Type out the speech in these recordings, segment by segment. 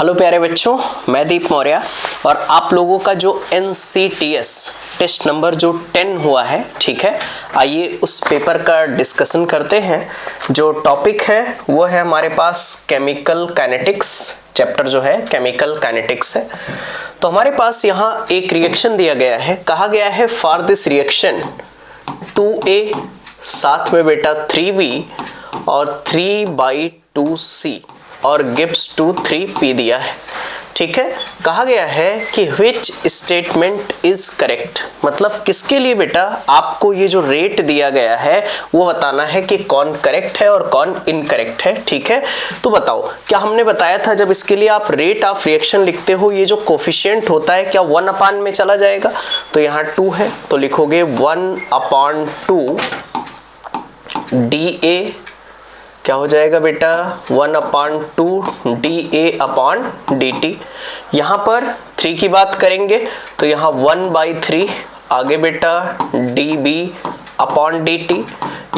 Hello प्यारे बच्चों, मैं दीप मौर्य और आप लोगों का जो NCTS टेस्ट नंबर जो 10 हुआ है, ठीक है, आइए उस पेपर का डिस्कशन करते हैं। जो टॉपिक है वो है हमारे पास केमिकल काइनेटिक्स, चैप्टर जो है केमिकल काइनेटिक्स है। तो हमारे पास यहाँ एक रिएक्शन दिया गया है, कहा गया है फॉर दिस रिएक्शन 2A साथ में बेटा 3B और 3/2C और गिब्स 2,3P दिया है, ठीक है। कहा गया है कि which स्टेटमेंट इज करेक्ट, मतलब किसके लिए बेटा आपको ये जो रेट दिया गया है वो बताना है कि कौन करेक्ट है और कौन इनकरेक्ट है, ठीक है। तो बताओ, क्या हमने बताया था जब इसके लिए आप रेट ऑफ रिएक्शन लिखते हो ये जो कोफिशिएंट होता है क्या 1/, में चला जाएगा? तो यहाँ 2 है तो लिखोगे 1/2 DA, क्या हो जाएगा बेटा 1/2 DA/dt। यहाँ पर 3 की बात करेंगे तो यहाँ 1/3 आगे बेटा dB/dt।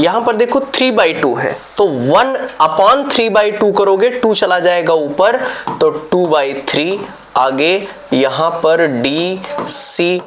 यहाँ पर देखो 3/2 है तो 1/3/2 करोगे, 2 चला जाएगा ऊपर तो 2/3 आगे यहाँ पर dC/dt।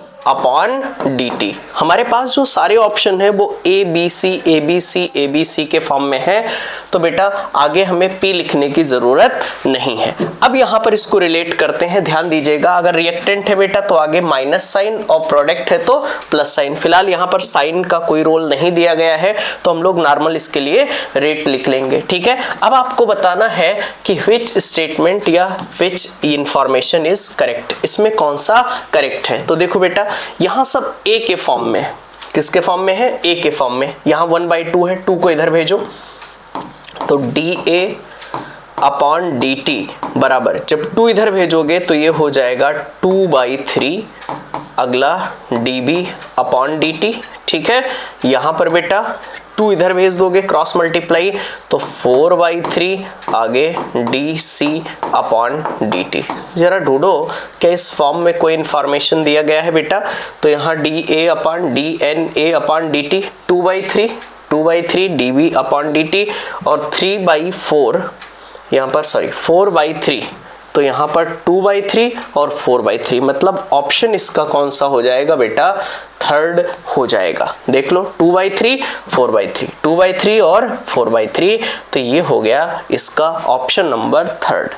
हमारे पास जो सारे ऑप्शन है वो ABC के फॉर्म में है, तो बेटा आगे हमें P लिखने की जरूरत नहीं है। अब यहाँ पर इसको रिलेट करते हैं, ध्यान दीजिएगा। अगर रिएक्टेंट है बेटा तो आगे माइनस साइन और प्रोडक्ट है तो प्लस साइन। फिलहाल यहाँ पर साइन का कोई रोल नहीं दिया गया है तो हम लोग नॉर्मल इसके लिए रेट लिख लेंगे, ठीक है। अब आपको बताना है कि विच स्टेटमेंट या विच इंफॉर्मेशन इज करेक्ट, इसमें कौन सा करेक्ट है। तो देखो बेटा यहाँ सब A के फॉर्म में, किसके फॉर्म में है? A के फॉर्म में। यहाँ 1/2 है, 2 को इधर भेजो तो DA/dt बराबर, जब 2 इधर भेजोगे तो ये हो जाएगा 2/3 अगला dB/dt, ठीक है। यहाँ पर बेटा 2 इधर भेज दोगे क्रॉस मल्टीप्लाई तो 4/3 आगे dC/dt। जरा ढूंढो क्या इस फॉर्म में कोई इंफॉर्मेशन दिया गया है बेटा। तो यहाँ dA/dNA/dt 2/3 dB/dt और 3/4 यहाँ पर 4/3 तो यहाँ पर 2/3 और 4/3, मतलब ऑप्शन इसका कौन सा हो जाएगा बेटा? थर्ड हो जाएगा। देख लो 2/3 4/3, 2/3 और 4/3, तो ये हो गया इसका option number third.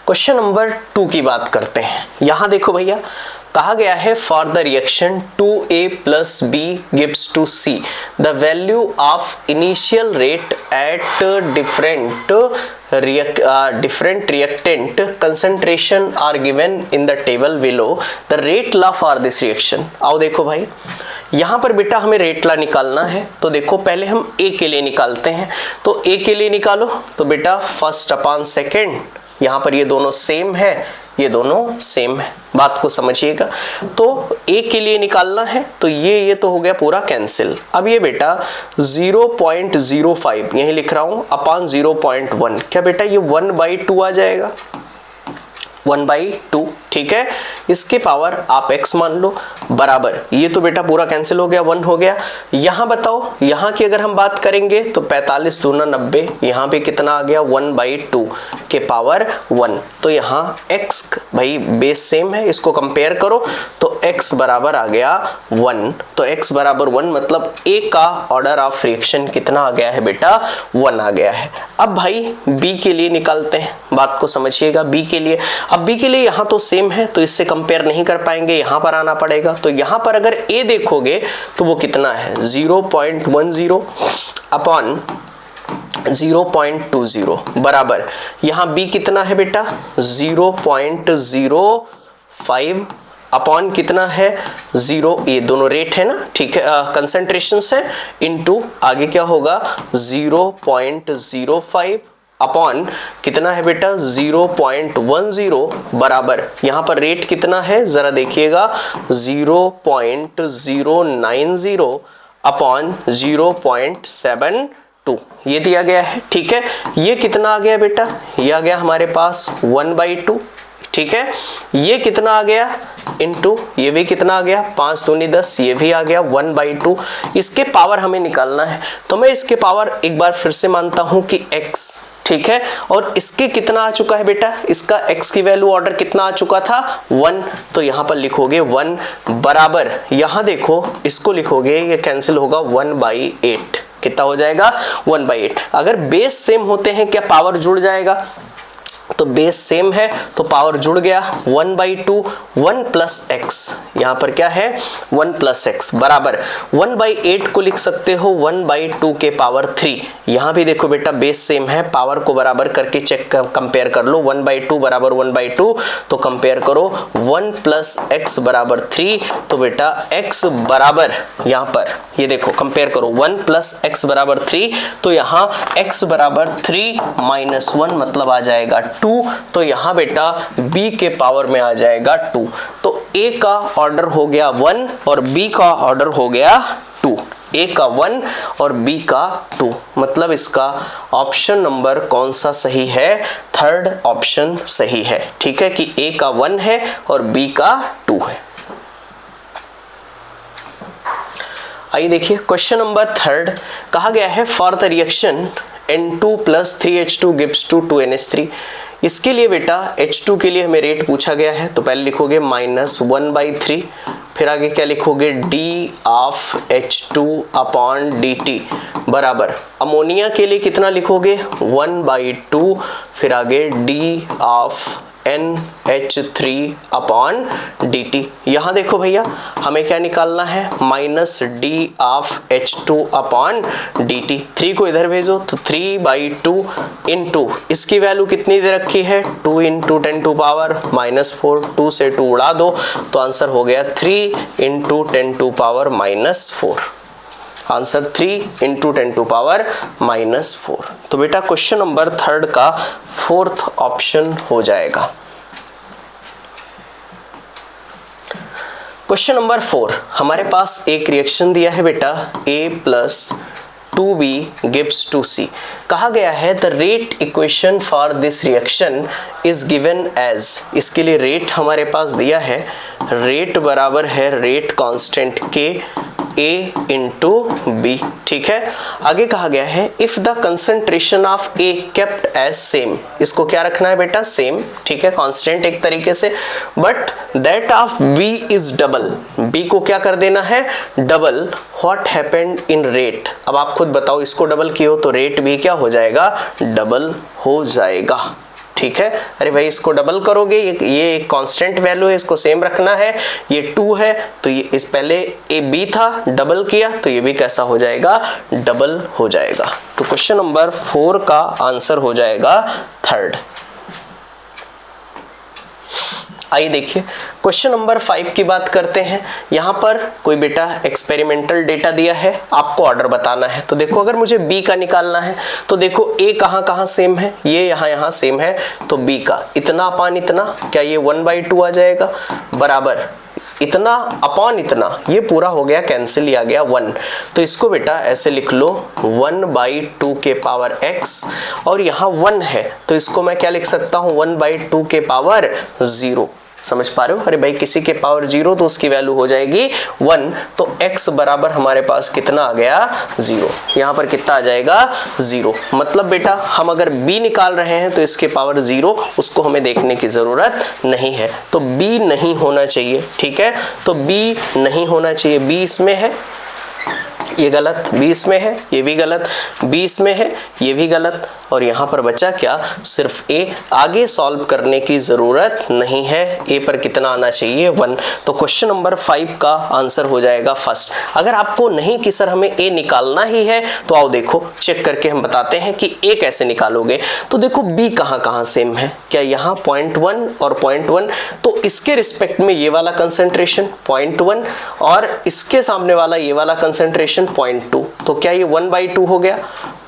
Question number 2 की बात करते हैं। यहां देखो भैया, कहा गया है for the reaction 2A + B gives to C the value of initial rate at different reactant concentration are given in the table below. The rate law for this reaction. आओ देखो भाई, यहाँ पर बेटा हमें रेट ला निकालना है। तो देखो पहले हम A के लिए निकालते हैं, तो A के लिए निकालो तो बेटा 1/2, यहाँ पर ये दोनों सेम है, ये दोनों सेम है, बात को समझिएगा। तो A के लिए निकालना है तो ये तो हो गया पूरा कैंसिल। अब ये बेटा 0.05 यही लिख रहा हूं अपॉन 0.1, क्या बेटा ये 1/2 आ जाएगा, 1/2, ठीक है। इसके पावर आप x मान लो बराबर, ये तो बेटा पूरा कैंसिल हो गया, 1 हो गया। यहाँ बताओ, यहाँ की अगर हम बात करेंगे तो 45 दूना 90, यहाँ पे कितना आ गया 1/2 के पावर 1। तो यहाँ x भाई बेस सेम है, इसको कंपेयर करो तो x बराबर आ गया 1, तो x बराबर 1 मतलब A का ऑर्डर ऑफ रिएक्शन कितना आ गया है बेटा? 1 आ गया है। अब भाई B के लिए निकालते हैं, बात को समझिएगा। B के लिए, अब B के लिए यहाँ तो सेम है तो इससे कंपेयर नहीं कर पाएंगे, यहाँ पर आना पड़ेगा। तो यहाँ पर अगर A देखोगे तो वो कितना है 0.10 अपॉन 0.20 बराबर, यहाँ B कितना है बेटा 0.05 अपॉन कितना है 0, ये दोनों रेट है ना, ठीक है, कंसंट्रेशंस है, इनटू आगे क्या होगा 0.05 अपॉन कितना है बेटा 0.10 बराबर, यहाँ पर रेट कितना है जरा देखिएगा 0.090 अपॉन 0.72, ये दिया गया है, ठीक है। ये कितना आ गया बेटा? ये आ गया हमारे पास 1/2, ठीक है। ये कितना आ गया इनटू ये भी कितना आ गया 5 दूनी 10, ये भी आ गया 1/2। इसके पावर हमें निकालना है, तो मैं इसके पावर एक बार फिर से मानता हूं कि x, ठीक है। और इसके कितना आ चुका है बेटा, इसका x की वैल्यू ऑर्डर कितना आ चुका था 1, तो यहां पर लिखोगे 1 बराबर, यहां देखो इसको लिखोगे, ये कैंसिल होगा 1/8, कितना हो जाएगा 1/8। अगर बेस सेम होते हैं क्या पावर जुड़ जाएगा, तो बेस सेम है तो पावर जुड़ गया 1/2, 1 प्लस x, यहां पर क्या है 1 प्लस x बराबर 1/8 को लिख सकते हो 1/2 के पावर 3। यहां भी देखो बेटा बेस सेम है, पावर को बराबर करके चेक कंपेयर कर लो, 1/2 बराबर 1/2, तो कंपेयर करो 1 प्लस x बराबर 3, तो बेटा x बराबर यहां पर ये देखो कंपेयर करो 1 प्लस x बराबर 3, तो यहां x बराबर 3 माइनस 1 मतलब आ जाएगा 2, तो यहां बेटा b के पावर में आ जाएगा 2। तो a का ऑर्डर हो गया 1 और b का ऑर्डर हो गया 2, a का 1 और b का 2, मतलब इसका ऑप्शन नंबर कौन सा सही है, थर्ड ऑप्शन सही है, ठीक है, कि a का 1 है और b का 2 है। आइए देखिए क्वेश्चन नंबर थर्ड, कहा गया है for the reaction N2 plus 3H2 gives to 2NH3। इसके लिए बेटा H2 के लिए हमें रेट पूछा गया है, तो पहले लिखोगे -1/3, फिर आगे क्या लिखोगे d of H2 upon dt बराबर अमोनिया के लिए कितना लिखोगे 1/2, फिर आगे d of NH3 upon dt। यहां देखो भैया हमें क्या निकालना है -d of H2 upon dt। 3 को इधर भेजो तो 3/2 इंटू इसकी वैल्यू कितनी दे रखी है 2 इंटू 10 टू पावर -4, 2 से 2 उड़ा दो तो आंसर हो गया 3 into 10 to power -4, answer 3 into 10 to power -4। तो बेटा क्वेश्चन नंबर थर्ड का फोर्थ ऑप्शन हो जाएगा। क्वेश्चन नंबर 4, हमारे पास एक रिएक्शन दिया है बेटा a plus 2b gives to c। कहा गया है the rate equation for this reaction is given as. इसके लिए रेट हमारे पास दिया है, रेट बराबर है rate constant k a into B, ठीक है। आगे कहा गया है if the concentration of a kept as same, इसको क्या रखना है बेटा सेम, ठीक है, कांस्टेंट एक तरीके से, but that of b is double, b को क्या कर देना है double, what happened in rate. अब आप खुद बताओ, इसको डबल किया तो रेट भी क्या हो जाएगा डबल हो जाएगा, ठीक है। अरे भाई इसको डबल करोगे, ये एक कांस्टेंट वैल्यू है, इसको सेम रखना है, ये 2 है तो ये इस पहले ए बी था डबल किया तो ये भी कैसा हो जाएगा डबल हो जाएगा। तो क्वेश्चन नंबर 4 का आंसर हो जाएगा थर्ड। आइए देखिए क्वेश्चन नंबर 5 की बात करते हैं। यहाँ पर कोई बेटा एक्सपेरिमेंटल डेटा दिया है, आपको ऑर्डर बताना है। तो देखो अगर मुझे b का निकालना है तो देखो a कहाँ सेम है, ये यहाँ सेम है, तो b का इतना अपान इतना, क्या ये 1/2 आ जाएगा बराबर इतना अपॉन इतना, ये पूरा हो गया कैंसिल, आ गया 1। तो इसको बेटा ऐसे लिख लो 1/2 के पावर x, और यहाँ 1 है तो इसको मैं क्या लिख सकता हूँ 1/2 के पावर 0। समझ पा रहे हो? अरे भाई किसी के पावर 0 तो उसकी वैल्यू हो जाएगी 1, तो x बराबर हमारे पास कितना आ गया 0। यहाँ पर कितना आ जाएगा 0, मतलब बेटा हम अगर b निकाल रहे हैं तो इसके पावर 0, उसको हमें देखने की जरूरत नहीं है, तो b नहीं होना चाहिए, ठीक है। तो b नहीं होना चाहिए, b इसमें है, ये गलत, 20 में है, ये भी गलत, 20 में है, ये भी गलत, और यहाँ पर बचा क्या सिर्फ a। आगे सॉल्व करने की ज़रूरत नहीं है, a पर कितना आना चाहिए 1। तो क्वेश्चन नंबर 5 का आंसर हो जाएगा फर्स्ट। अगर आपको नहीं कि सर हमें a निकालना ही है तो आओ देखो चेक करके हम बताते हैं कि a कैसे निकालोगे। तो देखो b कहाँ सेम है, क्या यहाँ 0.1 और 0.1, तो इसके रिस्पेक्ट में ये वाला कंसेंट्रेशन 0.1 और इसके सामने वाला ये वाला कंसेंट्रेशन 0.2, तो क्या ये 1/2 हो गया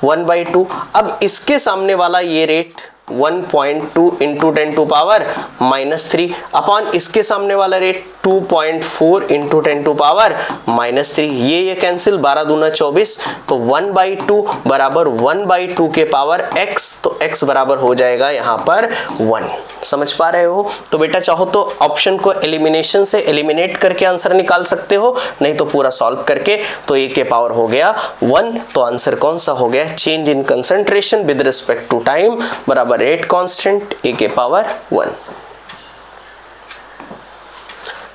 1/2। अब इसके सामने वाला ये rate 1.2 into 10 to power -3 upon इसके सामने वाला रेट 2.4 इंटू 10 टू पावर -3, ये कैंसिल, 12 दूना 24, तो 1/2 बराबर 1/2 के पावर x, तो x बराबर हो जाएगा यहाँ पर 1। समझ पा रहे हो? तो बेटा चाहो तो ऑप्शन को एलिमिनेशन से एलिमिनेट करके आंसर निकाल सकते हो, नहीं तो पूरा सॉल्व करके। तो ए के पावर हो गया 1, तो आंसर कौन सा हो गया? Change in concentration with respect to time बराबर रेट कांस्टेंट ए के पावर 1।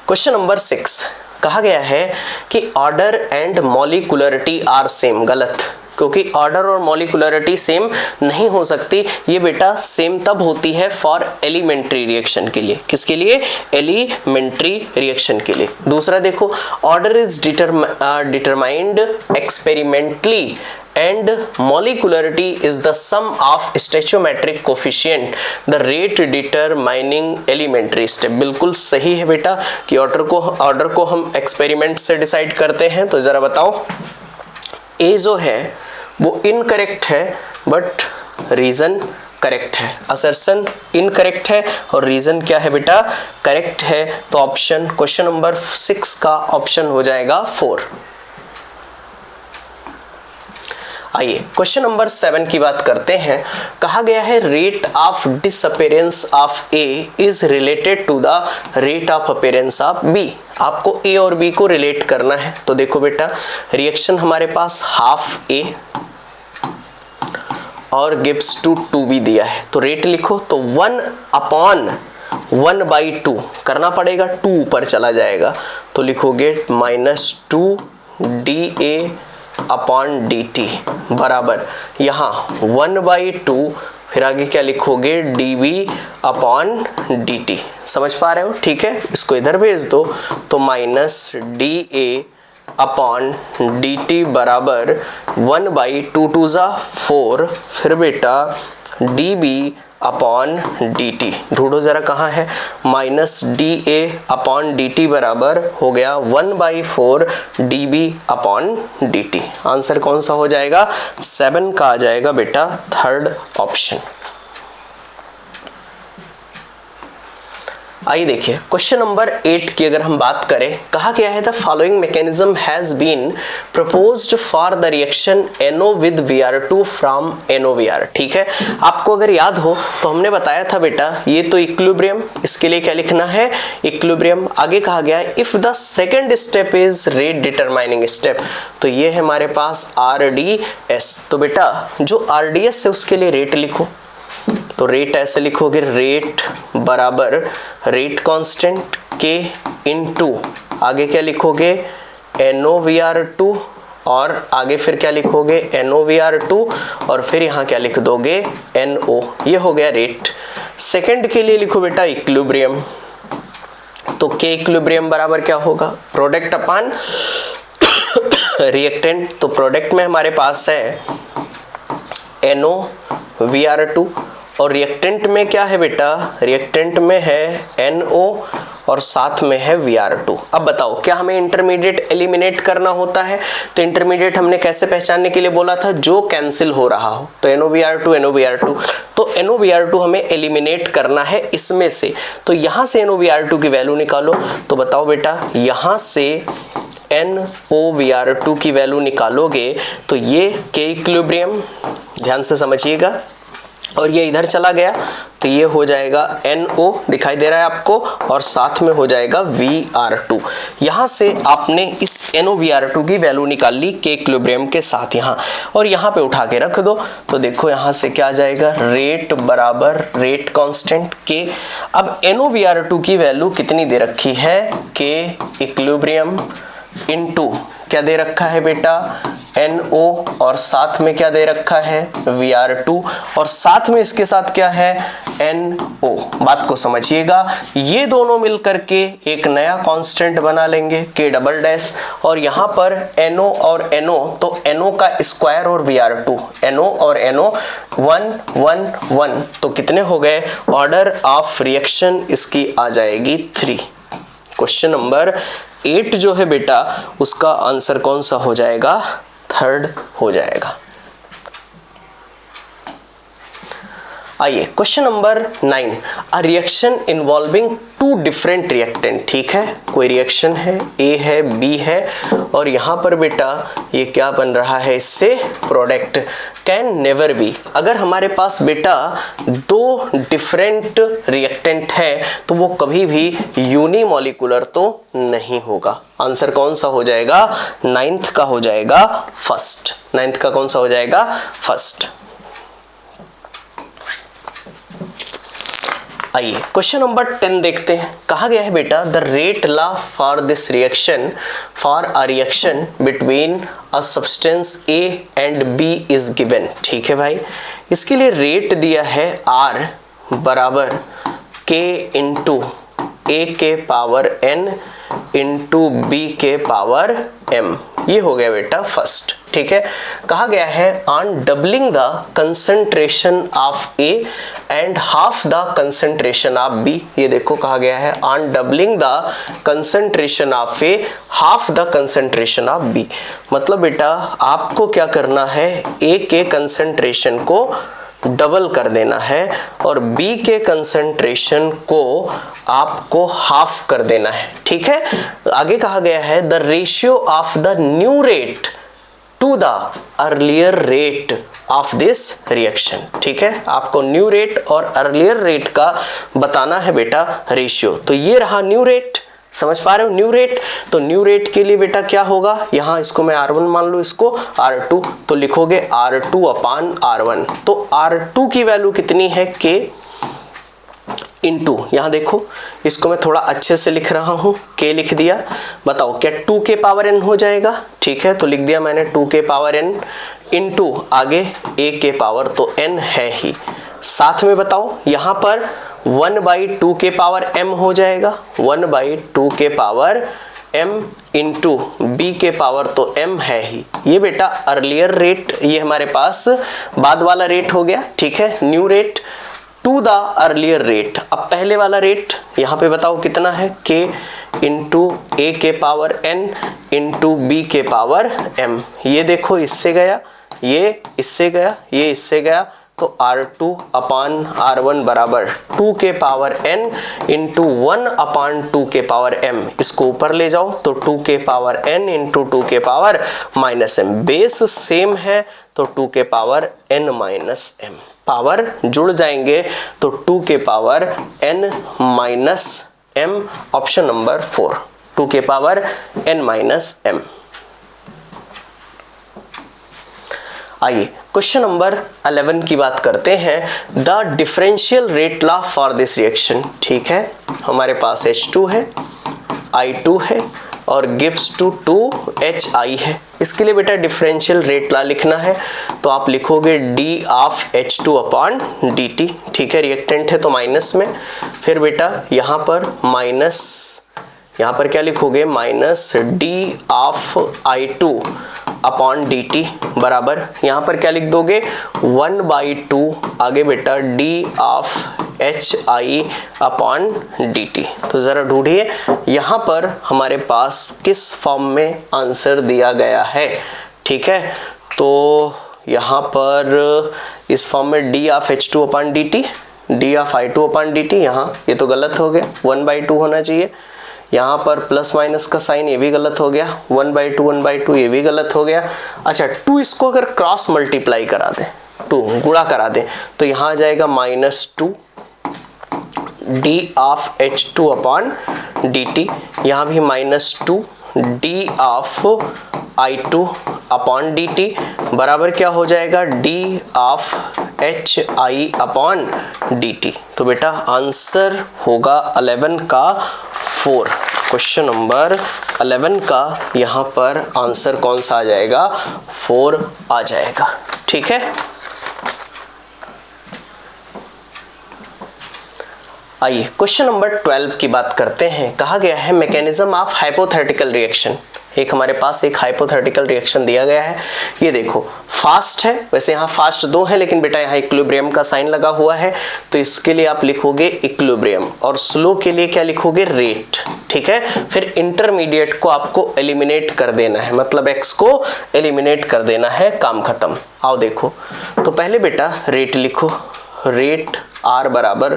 क्वेश्चन नंबर 6 कहा गया है कि order and molecularity are same. गलत, क्योंकि ऑर्डर और मॉलिक्यूलरिटी सेम नहीं हो सकती। ये बेटा सेम तब होती है फॉर एलिमेंट्री रिएक्शन के लिए। किसके लिए? एलिमेंट्री रिएक्शन के लिए। दूसरा देखो, order is determined experimentally and molecularity is the sum of stoichiometric coefficient, the rate determining elementary step। बिल्कुल सही है बेटा कि ऑर्डर को हम एक्सपेरिमेंट से डिसाइड करते हैं। तो जरा बताओ, ए जो है वो इनकरेक्ट है बट रीजन करेक्ट है। असर्शन इनकरेक्ट है और रीजन क्या है बेटा? करेक्ट है। तो ऑप्शन क्वेश्चन नंबर 6 का ऑप्शन हो जाएगा 4। आइए क्वेश्चन नंबर 7 की बात करते हैं। कहा गया है rate of disappearance of A is related to the rate of appearance of B. आपको ए और बी को रिलेट करना है। तो देखो बेटा, रिएक्शन हमारे पास हाफ ए और गिव्स टू 2b दिया है। तो रेट लिखो तो 1/1/2 करना पड़ेगा, 2 ऊपर चला जाएगा तो लिखोगे -2 dA/dt बराबर यहाँ 1/2, फिर आगे क्या लिखोगे? dB/dt। समझ पा रहे हो? ठीक है, इसको इधर भेज दो तो -dA/dt बराबर 1/2 2 4, फिर बेटा dB/dt। ढूंढो जरा कहाँ है? -dA/dt बराबर हो गया 1/4 dB/dt। आंसर कौन सा हो जाएगा? 7 का आ जाएगा बेटा थर्ड ऑप्शन। आइए देखिए क्वेश्चन नंबर 8 की अगर हम बात करें, कहा गया है the following mechanism has been proposed for the reaction NO with Br2 from NOVr। ठीक है, आपको अगर याद हो तो हमने बताया था बेटा ये तो इक्विलिब्रियम, इसके लिए क्या लिखना है? इक्विलिब्रियम। आगे कहा गया है if the second step is rate determining step, तो ये है हमारे पास RDS। तो बेटा जो RDS है उसके लिए रेट लिखो। तो रेट ऐसे लिखोगे, रेट बराबर रेट कांस्टेंट K इनटू आगे क्या लिखोगे? NOVr2 और आगे फिर क्या लिखोगे? NOVr2 और फिर यहाँ क्या लिख दोगे? NO। ये हो गया रेट। सेकंड के लिए लिखो बेटा इक्विलिब्रियम। तो K इक्विलिब्रियम बराबर क्या होगा? प्रोडक्ट अपान रिएक्टेंट। तो प्रोडक्ट में हमारे पास है NOVr2 और रिएक्टेंट में क्या है बेटा? रिएक्टेंट में है NO और साथ में है Vr2। अब बताओ क्या हमें इंटरमीडिएट एलिमिनेट करना होता है? तो इंटरमीडिएट हमने कैसे पहचानने के लिए बोला था? जो कैंसिल हो रहा हो। तो NOVr2 NOVr2, तो NOVr2 हमें एलिमिनेट करना है इसमें से। तो यहाँ से NOVr2 की वैल्यू निकालो। तो बताओ बेटा, यहाँ से NOVr2 की वैल्यू निकालोगे तो ये K इक्विलिब्रियम, ध्यान से समझिएगा, और ये इधर चला गया तो ये हो जाएगा NO दिखाई दे रहा है आपको, और साथ में हो जाएगा Vr2। यहाँ से आपने इस NOVr2 की वैल्यू निकाल ली K इक्विलिब्रियम के साथ यहाँ, और यहाँ पे उठा के रख दो। तो देखो यहाँ से क्या आ जाएगा? रेट बराबर रेट कांस्टेंट K। अब NOVr2 की वैल्यू कितनी दे रखी है? K इक्विलिब्रियम इनटू क्या दे रखा है बेटा? NO और साथ में क्या दे रखा है? Vr2 और साथ में इसके साथ क्या है? NO। बात को समझिएगा, ये दोनों मिलकर के एक नया कांस्टेंट बना लेंगे K डबल डैश, और यहाँ पर NO और NO, तो NO का स्क्वायर और Vr2, NO और NO 1 1 1, तो कितने हो गए? ऑर्डर ऑफ रिएक्शन इसकी आ जाएगी 3। क्वेश्चन नंबर 8 जो है बेटा उसका आंसर कौन सा हो जाएगा? थर्ड हो जाएगा। आइए question number 9, a reaction involving two different reactant. ठीक है, कोई रिएक्शन है, ए है, बी है, और यहाँ पर बेटा ये क्या बन रहा है, इससे प्रोडक्ट। कैन नेवर बी, अगर हमारे पास बेटा दो डिफरेंट रिएक्टेंट है तो वो कभी भी यूनिमॉलिक्यूलर तो नहीं होगा। आंसर कौन सा हो जाएगा, 9th का हो जाएगा फर्स्ट। 9th का कौन सा हो जाएगा, फर्स्ट। आइए क्वेश्चन नंबर 10 देखते हैं। कहा गया है बेटा the rate law for this reaction for a reaction between a substance A and B is given. ठीक है भाई, इसके लिए रेट दिया है R बराबर K इंटू ए के पावर n इंटू बी के पावर m। ये हो गया बेटा फर्स्ट। ठीक है, कहा गया है on doubling the concentration of A and half the concentration of B. ये देखो कहा गया है on doubling the concentration of A half the concentration of B. मतलब बेटा आपको क्या करना है, ए के कंसंट्रेशन को डबल कर देना है और B के कंसंट्रेशन को आपको हाफ कर देना है। ठीक है, आगे कहा गया है the ratio of the new rate to the earlier rate of this reaction. ठीक है, आपको न्यू रेट और अर्लियर रेट का बताना है बेटा रेशियो। तो ये रहा न्यू रेट, समझ पा रहे हो, न्यू रेट। तो न्यू रेट के लिए बेटा क्या होगा, यहाँ इसको मैं R1 मान लूँ, इसको R2, तो लिखोगे R2 अपान R1। तो R2 की वैल्यू कितनी है, K इंटू, यहाँ देखो इसको मैं थोड़ा अच्छे से लिख रहा हूँ, K लिख दिया। बताओ क्या 2 के पावर n हो जाएगा। ठीक है, तो लिख दिया मैंने 2 के पावर n इंटू आगे a के पावर तो n है ही। साथ में बताओ यहाँ पर 1/2 के पावर m हो जाएगा, 1/2 के पावर m इंटू बी के पावर तो m है ही। ये बेटा अर्लियर रेट, ये हमारे पास बाद वाला रेट हो गया। ठीक है, new rate to the earlier rate. अब पहले वाला रेट यहाँ पे बताओ कितना है, k इंटू ए के पावर n इंटू बी के पावर m। ये देखो इससे गया, ये इससे गया, ये इससे गया, तो R2 अपान R1 बराबर 2 के पावर n इंटू 1 अपान 2 के पावर m। इसको ऊपर ले जाओ तो 2 के पावर n इंटू 2 के power minus m। Base same है तो 2 के power n minus m। Power जुड़ जाएंगे तो 2 के power n minus m। Option number 4, 2 के पावर n माइनस m। आइए क्वेश्चन नंबर 11 की बात करते हैं। The differential rate law for this reaction. ठीक है, हमारे पास H2 है, I2 है और गिव्स टू 2HI है। इसके लिए बेटा डिफरेंशियल रेट लॉ लिखना है तो आप लिखोगे D of H2 upon dt। ठीक है, रिएक्टेंट है तो माइनस में, फिर बेटा यहाँ पर माइनस, यहाँ पर क्या लिखोगे, minus D of I2 upon dt बराबर, यहाँ पर क्या लिख दोगे 1/2 आगे बेटा D of HI upon dt। तो ज़रा ढूंढिए यहाँ पर हमारे पास किस फॉर्म में आंसर दिया गया है। ठीक है, तो यहाँ पर इस फॉर्म में D of H2 upon dt, D of I2 upon dt, यहाँ ये तो गलत हो गया, 1/2 होना चाहिए। यहाँ पर प्लस माइनस का साइन ये भी गलत हो गया, 1/2 ये भी गलत हो गया। अच्छा 2 इसको अगर क्रॉस मल्टीप्लाई करा दें, 2 गुणा करा दें तो यहाँ आ जाएगा -2 D of H2 upon dt। यहाँ भी -2 D of I2 upon dt बराबर क्या हो जाएगा D of HI upon dt। तो बेटा आंसर होगा 11 का 4। क्वेश्चन नंबर 11 का यहाँ पर आंसर कौन सा आ जाएगा, 4 आ जाएगा। ठीक है, आइए क्वेश्चन नंबर 12 की बात करते हैं। कहा गया है मैकेनिज्म ऑफ हाइपोथेटिकल रिएक्शन। एक हमारे पास एक हाइपोथेटिकल रिएक्शन दिया गया है। ये देखो फास्ट है, वैसे यहाँ फास्ट 2 है लेकिन बेटा यहाँ इक्विलिब्रियम का साइन लगा हुआ है तो इसके लिए आप लिखोगे इक्विलिब्रियम, और स्लो के लिए क्या लिखोगे, रेट। ठीक है, फिर इंटरमीडिएट को आपको एलिमिनेट कर देना है, मतलब x को एलिमिनेट कर देना है, काम खत्म। आओ देखो, तो पहले बेटा रेट लिखो, रेट R बराबर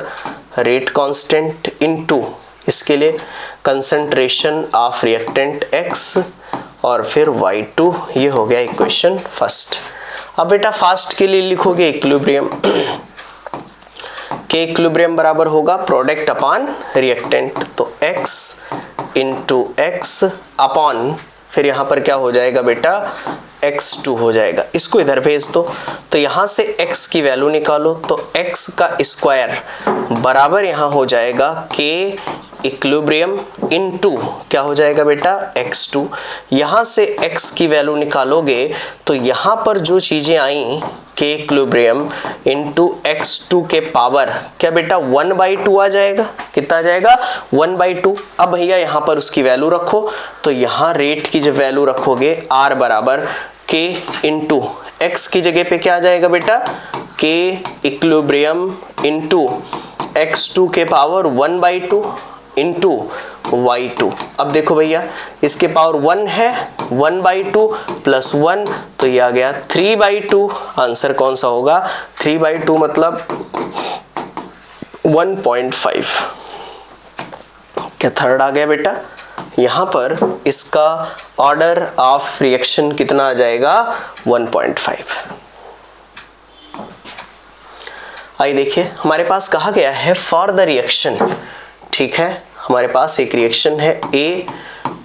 रेट कांस्टेंट इनटू इसके लिए कंसंट्रेशन ऑफ रिएक्टेंट X और फिर Y2, ये हो गया इक्वेशन फर्स्ट। अब बेटा फास्ट के लिए लिखोगे इक्विलिब्रियम, के इक्विलिब्रियम बराबर होगा प्रोडक्ट अपॉन रिएक्टेंट, तो X इंटू एक्स अपॉन फिर यहाँ पर क्या हो जाएगा बेटा x2 हो जाएगा। इसको इधर भेज दो, तो यहाँ से x की वैल्यू निकालो, तो x का स्क्वायर बराबर यहाँ हो जाएगा k इक्विलिब्रियम इनटू क्या हो जाएगा बेटा x2। यहाँ से x की वैल्यू निकालोगे तो यहाँ पर जो चीजें आई k इक्विलिब्रियम इनटू x2 के पावर क्या बेटा 1/2 आ जाएगा। कितना आ जाएगा 1/2। अब भैया यहाँ पर उसकी वैल्यू रखो, तो यहाँ रेट की जब वैल्यू रखोगे r बराबर k इंटू x की जगह पे क्या आ जाएगा बेटा k इक्विलिब्रियम इंटू x2 के पावर 1/2 इंटू y2। अब देखो भैया इसके पावर 1 है, 1/2 प्लस 1 तो ये आ गया 3/2। आंसर कौन सा होगा 3/2 मतलब 1.5। क्या थर्ड आ गया बेटा। यहाँ पर इसका ऑर्डर ऑफ रिएक्शन कितना आ जाएगा 1.5। आइए देखिए हमारे पास कहा गया है फॉर द रिएक्शन, ठीक है, हमारे पास एक रिएक्शन है A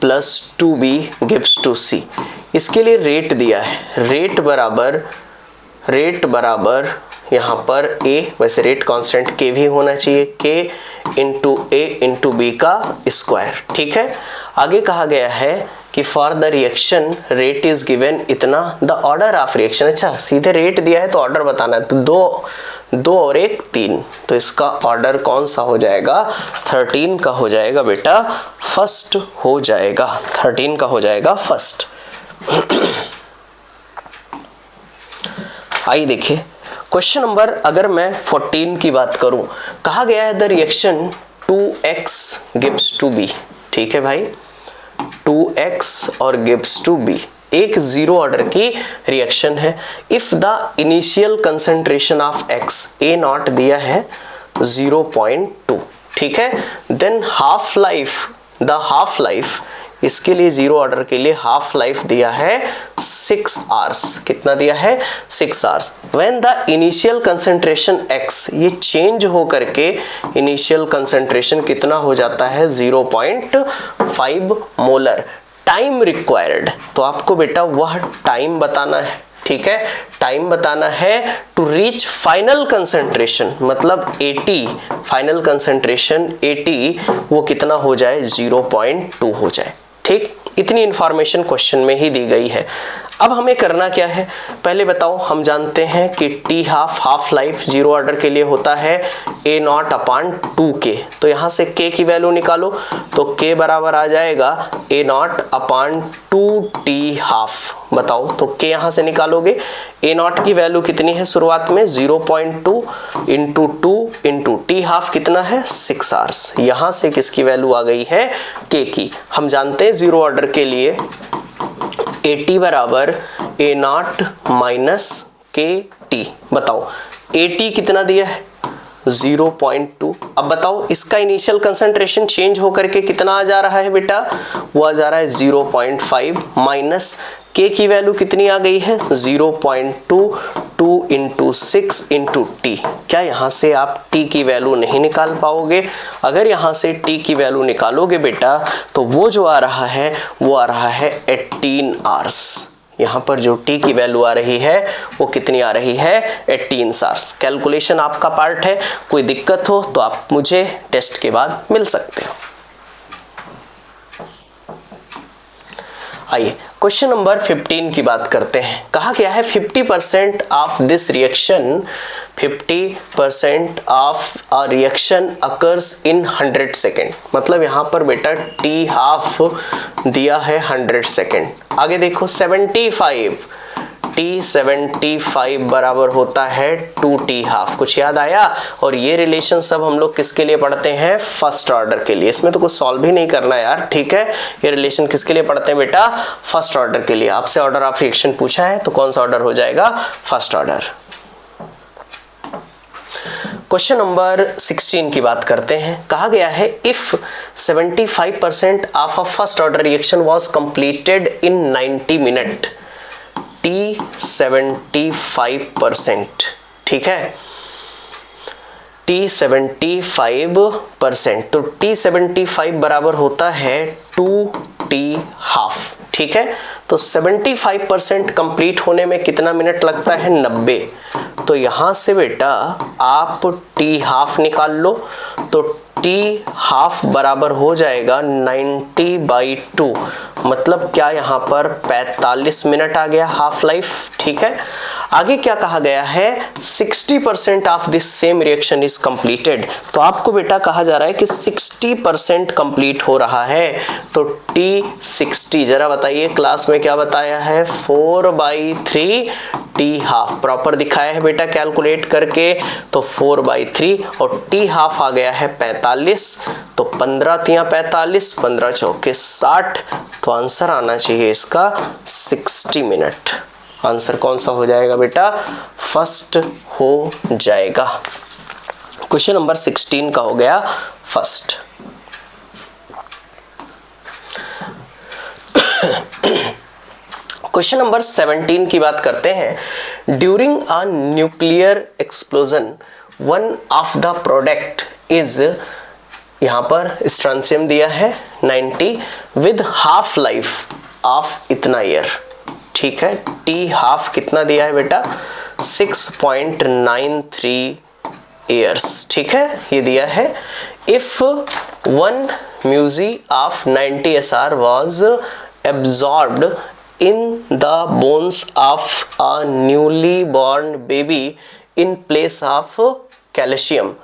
plus 2B gives to C। इसके लिए रेट दिया है, रेट बराबर यहाँ पर A, वैसे रेट कांस्टेंट K भी होना चाहिए, K into A into B का स्क्वायर, ठीक है। आगे कहा गया है कि for the reaction rate is given इतना, द ऑर्डर ऑफ रिएक्शन, अच्छा सीधे रेट दिया है तो ऑर्डर बताना है, तो दो और एक 3, तो इसका ऑर्डर कौन सा हो जाएगा 13 का हो जाएगा बेटा फर्स्ट हो जाएगा, 13 का हो जाएगा फर्स्ट। आइए देखिए क्वेश्चन नंबर अगर मैं 14 की बात करूं, कहा गया है the reaction 2x gives to B, ठीक है भाई 2x और गिव्स टू B, एक जीरो ऑर्डर की रिएक्शन है। If the initial concentration of x A not दिया है 0.2, ठीक है, देन हाफ लाइफ इसके लिए जीरो ऑर्डर के लिए हाफ लाइफ दिया है 6 आवर्स। कितना दिया है 6 hours. When the initial concentration x, ये चेंज हो करके इनिशियल कंसंट्रेशन कितना हो जाता है 0.5 मोलर। टाइम रिक्वायर्ड, तो आपको बेटा वह टाइम बताना है, ठीक है, टाइम बताना है टू रीच फाइनल कंसंट्रेशन, मतलब 80, फाइनल कंसंट्रेशन 80 वो कितना हो जाए 0.2 हो जाए, ठीक। इतनी इंफॉर्मेशन क्वेश्चन में ही दी गई है। अब हमें करना क्या है पहले बताओ। हम जानते हैं कि T half life zero order के लिए होता है A नॉट अपान 2K, तो यहाँ से K की वैल्यू निकालो, तो K बराबर आ जाएगा A not upon 2T half. बताओ तो K यहाँ से निकालोगे, A नॉट की वैल्यू कितनी है शुरुआत में 0.2 इंटू 2 इंटू T हाफ कितना है 6 आवर्स। यहाँ से किसकी वैल्यू आ गई है K की। हम जानते हैं जीरो ऑर्डर के लिए 80 बराबर A नॉट माइनस KT। बताओ 80 कितना दिया है 0.2। अब बताओ इसका इनिशियल कंसंट्रेशन चेंज होकर के कितना आ जा रहा है बेटा, वो आ जा रहा है 0.5 माइनस K की वैल्यू कितनी आ गई है 0.2, 2 इंटू 6 इंटू T। क्या यहाँ से आप T की वैल्यू नहीं निकाल पाओगे। अगर यहाँ से T की वैल्यू निकालोगे बेटा तो वो जो आ रहा है वो आ रहा है 18 आवर्स। यहाँ पर जो T की वैल्यू आ रही है वो कितनी आ रही है 18 आवर्स। कैलकुलेशन आपका पार्ट है, कोई दिक्कत हो तो आप मुझे टेस्ट के बाद मिल सकते हो। आइए क्वेश्चन नंबर 15 की बात करते हैं। कहा गया है 50% of this reaction, 50% of a reaction occurs in 100 second. मतलब यहाँ पर बेटा T हाफ दिया है 100 सेकेंड। आगे देखो 75, T75 बराबर होता है 2T हाफ। कुछ याद आया। और ये रिलेशन सब हम लोग किसके लिए पढ़ते हैं फर्स्ट ऑर्डर के लिए। इसमें तो कुछ सॉल्व ही नहीं करना यार, ठीक है। ये रिलेशन किसके लिए पढ़ते हैं बेटा फर्स्ट ऑर्डर के लिए। आपसे ऑर्डर ऑफ रिएक्शन पूछा है तो कौन सा ऑर्डर हो जाएगा फर्स्ट ऑर्डर। क्वेश्चन नंबर 16 की बात करते हैं। कहा गया है if 75% of a first order reaction was completed in 90 minute, T 75%, ठीक है, T 75%, तो T 75 बराबर होता है 2T हाफ, ठीक है। तो 75% कंप्लीट होने में कितना मिनट लगता है? 90। तो यहां से बेटा आप T हाफ निकाल लो, तो T हाफ बराबर हो जाएगा 90/2, मतलब क्या यहाँ पर 45 मिनट आ गया हाफ लाइफ, ठीक है। आगे क्या कहा गया है? 60% of this same reaction is completed, तो आपको बेटा कहा जा रहा है कि 60% कंप्लीट हो रहा है, तो T60 जरा बताइए क्लास में क्या बताया है? 4/3 T हाफ, प्रॉपर दिखाया है बेटा कैलकुलेट करके, तो 4/3 और T हाफ आ गया है 45, तो 15 तिया 45, 15 चौके 60, तो आंसर आना चाहिए इसका 60 मिनट। आंसर कौन सा हो जाएगा बेटा? फर्स्ट हो जाएगा। क्वेश्चन नंबर 16 का हो गया फर्स्ट। क्वेश्चन नंबर 17 की बात करते हैं। During a nuclear explosion one of the product is, यहां पर स्ट्रॉन्शियम दिया है 90 विद हाफ लाइफ ऑफ इतना ईयर, ठीक है। T हाफ कितना दिया है बेटा? 6.93 ईयर्स, ठीक है, ये दिया है। इफ 1 म्यूजी of 90 SR was absorbed in the bones of a newly born baby in place of calcium,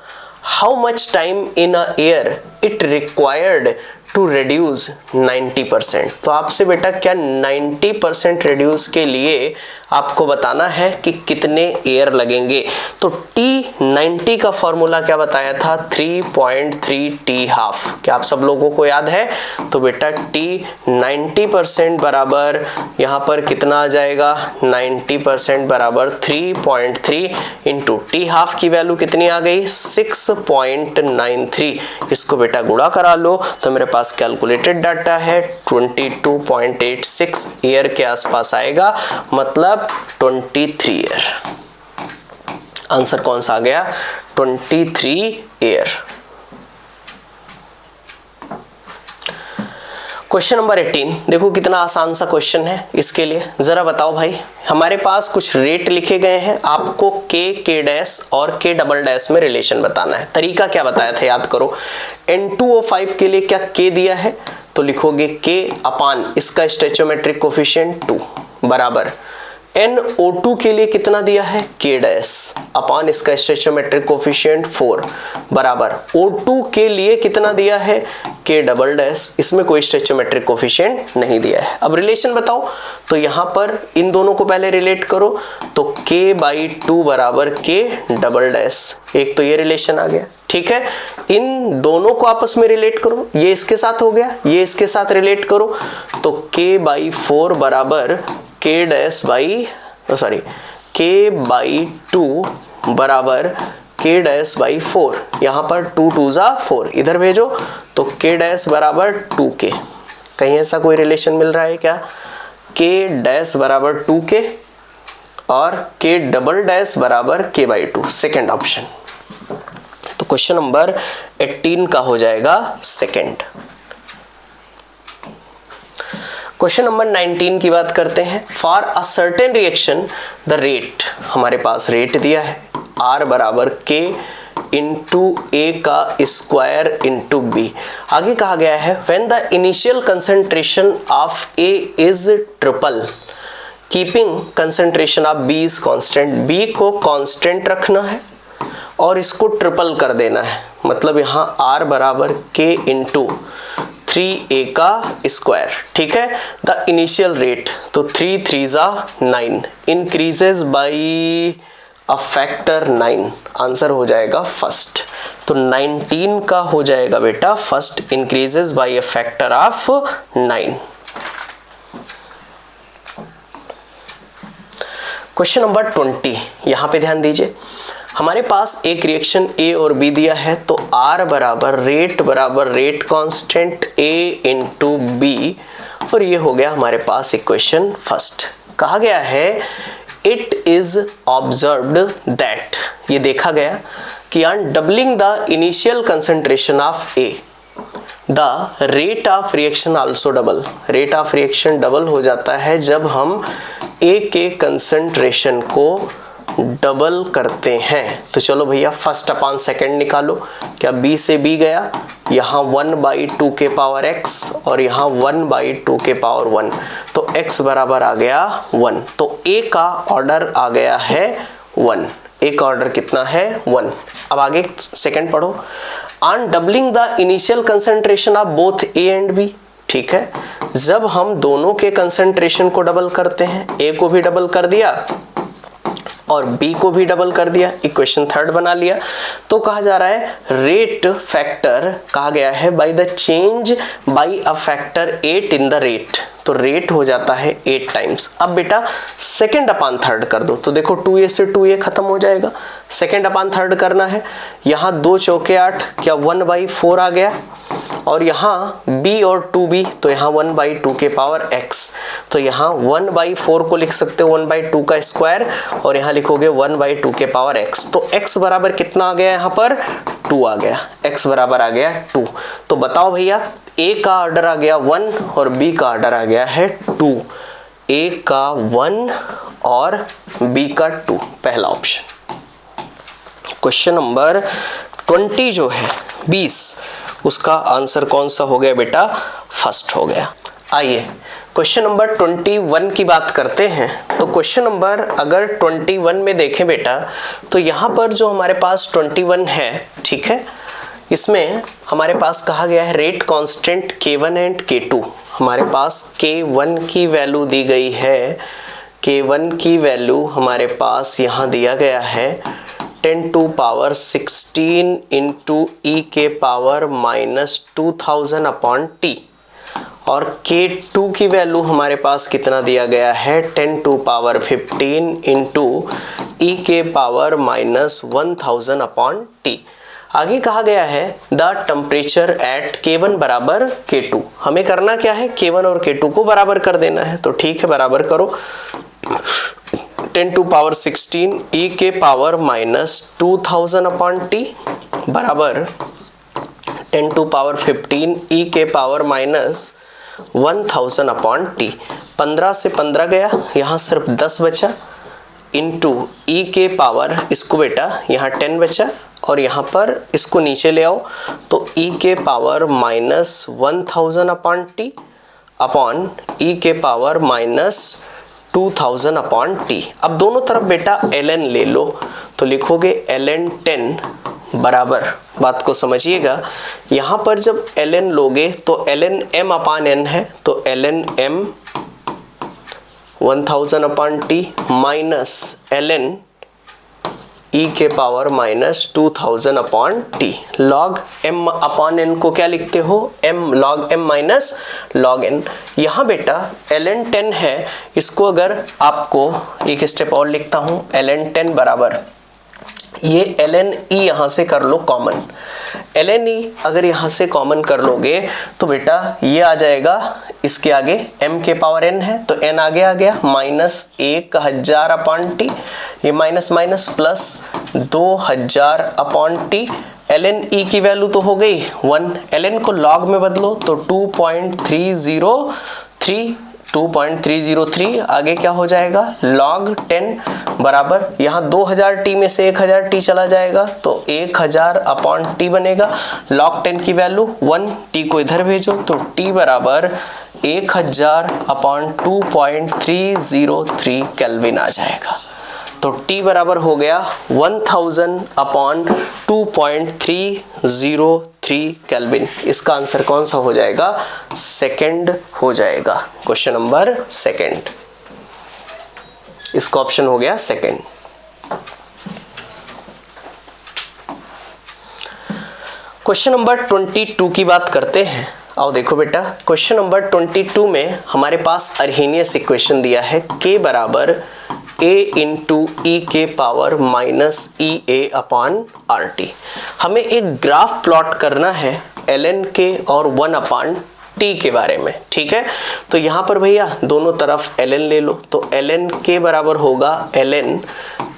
how much time in a year it required to reduce 90%? तो आपसे बेटा क्या 90% रिड्यूस के लिए आपको बताना है कि कितने ईयर लगेंगे। तो T90 का फॉर्मूला क्या बताया था? 3.3 T हाफ, क्या आप सब लोगों को याद है? तो बेटा T90% बराबर यहाँ पर कितना आ जाएगा? 90% बराबर 3.3 इंटू T हाफ की वैल्यू कितनी आ गई? 6.93। इसको बेटा गुणा करा लो, तो मेरे पास कैलकुलेटेड डाटा है 22.86 ईयर के आसपास आएगा, मतलब 23 ईयर। आंसर कौन सा आ गया? 23 ईयर। क्वेश्चन नंबर 18 देखो कितना आसान सा क्वेश्चन है। इसके लिए जरा बताओ भाई, हमारे पास कुछ रेट लिखे गए हैं, आपको K डैश और K डबल डैश में रिलेशन बताना है। तरीका क्या बताया था याद करो। N2O5 के लिए क्या K दिया है, तो लिखोगे K अपान इसका स्टोइचोमेट्रिक कोफिशिएंट 2 बराबर NO2 के लिए कितना दिया है? K डैश अपान इसका स्टोइचोमेट्रिक कोफिशिएंट 4 बराबर O2 के लिए कितना दिया है? K डबल डैश, इसमें कोई स्टोइचोमेट्रिक कोफिशिएंट नहीं दिया है। अब रिलेशन बताओ, तो यहाँ पर इन दोनों को पहले रिलेट करो, तो K/2 बराबर K डबल डैश, एक तो ये रिलेशन आ गया, ठीक है। इन दोनों को आपस में रिलेट करो, ये इसके साथ हो गया, ये इसके साथ रिलेट करो, तो K/4 बराबर K dash by sorry K/2 बराबर K डैश बाई 4, यहाँ पर 2 2 जा 4 इधर भेजो, तो K डैश बराबर 2K। कहीं ऐसा कोई रिलेशन मिल रहा है क्या? K डैश बराबर 2K और K डबल डैश बराबर K/2, सेकेंड ऑप्शन। तो क्वेश्चन नंबर 18 का हो जाएगा सेकेंड। क्वेश्चन नंबर 19 की बात करते हैं। For a certain reaction the rate, हमारे पास रेट दिया है R बराबर K इंटू A का स्क्वायर इंटू B। आगे कहा गया है when the initial concentration of A is triple keeping concentration of B is constant. B को कांस्टेंट रखना है और इसको ट्रिपल कर देना है, मतलब यहाँ R बराबर K इंटू 3A का स्क्वायर, ठीक है। द इनिशियल रेट, तो 3 3 जा 9 increases by a factor 9, answer हो जाएगा फर्स्ट। तो 19 का हो जाएगा बेटा first, increases by a factor of 9। Question number 20, यहां पे ध्यान दीजिए। हमारे पास एक रिएक्शन ए और बी दिया है, तो R बराबर rate constant A into B, और ये हो गया हमारे पास इक्वेशन फर्स्ट। कहा गया है इट इज ऑब्जर्व्ड दैट, ये देखा गया कि on doubling the initial concentration of A the rate of reaction also double, rate of reaction double हो जाता है जब हम ए के कंसंट्रेशन को डबल करते हैं। तो चलो भैया फर्स्ट अपॉन सेकंड निकालो, क्या b से b गया, यहाँ 1/2 के पावर x और यहाँ 1/2 के पावर 1, तो x बराबर आ गया 1, तो a का ऑर्डर आ गया है 1, a का ऑर्डर कितना है 1। अब आगे सेकंड पढ़ो, on doubling the initial concentration of both a and b, ठीक है, जब हम दोनों के कंसंट्रेशन को डबल करते हैं, a को भी डबल कर दिया और B को भी डबल कर दिया, इक्वेशन थर्ड बना लिया, तो कहा जा रहा है रेट फैक्टर कहा गया है by the change bye a factor 8 in the rate, तो रेट हो जाता है 8 टाइम्स। अब बेटा सेकंड अपॉन थर्ड कर दो, तो देखो 2a से 2a खत्म हो जाएगा, सेकंड अपॉन थर्ड करना है, यहाँ 2 चौके 8, क्या 1/4 आ गया, और यहाँ b और 2b, तो यहाँ 1/2 के पावर x, तो यहाँ 1/4 को लिख सकते हो 1/2 का स्क्वायर, और यहाँ लिखोगे 1/2 के पावर x, तो x बराबर कितना आ गया, यहाँ पर 2 आ गया, x बराबर आ गया 2। तो बताओ भैया a का ऑर्डर आ गया 1 और b का ऑर्डर आ गया है 2, a का 1 और b का 2, पहला ऑप्शन। क्वेश्चन नंबर 20 जो है 20, उसका आंसर कौन सा हो गया बेटा, फर्स्ट हो गया। आइए क्वेश्चन नंबर 21 की बात करते हैं। तो क्वेश्चन नंबर अगर 21 में देखें बेटा, तो यहाँ पर जो हमारे पास 21 है, ठीक है, इसमें हमारे पास कहा गया है rate constant K1 and K2, हमारे पास K1 की वैल्यू दी गई है, K1 की वैल्यू हमारे पास यहाँ दिया गया है 10 टू पावर 16 इंटू e के पावर -2000 अपॉन t, और K2 की वैल्यू हमारे पास कितना दिया गया है 10 टू पावर 15 इंटू e के पावर -1000 अपॉन t। आगे कहा गया है द टेम्परेचर एट K1 बराबर K2, हमें करना क्या है, K1 और K2 को बराबर कर देना है, तो ठीक है बराबर करो, 10 टू पावर 16 e के पावर -2000 अपॉन t बराबर 10 टू पावर 15 e के पावर -1000 अपॉन t। 15 से 15 गया, यहाँ सिर्फ 10 बचा, इंटू e के पावर, इसको बेटा यहाँ 10 बचा, और यहाँ पर इसको नीचे ले आओ, तो e के power -1000 upon t upon e के पावर -2000 अपॉन t। अब दोनों तरफ बेटा ln ले लो, तो लिखोगे ln 10 बराबर, बात को समझिएगा, यहाँ पर जब ln लोगे तो ln m अपॉन n है, तो ln m 1000 upon t minus ln e के power -2000 upon t, log m upon n को क्या लिखते हो, m log m minus log n। यहाँ बेटा ln 10 है, इसको अगर आपको एक स्टेप और लिखता हूँ, ln 10 बराबर, ये ln e यहाँ से कर लो कॉमन, ln e अगर यहाँ से कॉमन कर लोगे तो बेटा ये आ जाएगा, इसके आगे m के पावर n है, तो n आगे आ गया -1000 अपॉन t, ये minus minus plus 2000 upon t, ln e की वैल्यू तो हो गई 1, ln को log में बदलो तो 2.303, आगे क्या हो जाएगा log 10 बराबर, यहाँ 2000 t में से 1000 t चला जाएगा, तो 1000 अपॉन t बनेगा, log 10 की वैल्यू 1, t को इधर भेजो, तो t बराबर 1000 अपॉन 2.303 केल्विन आ जाएगा, तो t बराबर हो गया 1000 अपॉन 2.303 केल्विन। इसका आंसर कौन सा हो जाएगा, सेकंड हो जाएगा, क्वेश्चन नंबर सेकंड, इसका ऑप्शन हो गया सेकंड। क्वेश्चन नंबर 22 की बात करते हैं। आओ देखो बेटा, क्वेश्चन नंबर 22 में हमारे पास अर्हेनियस इक्वेशन दिया है, k बराबर A इंटू ई के power minus e A upon R T. हमें एक ग्राफ प्लॉट करना है ln के और 1 अपॉन टी के बारे में, ठीक है। तो यहाँ पर भैया दोनों तरफ ln ले लो, तो ln के बराबर होगा ln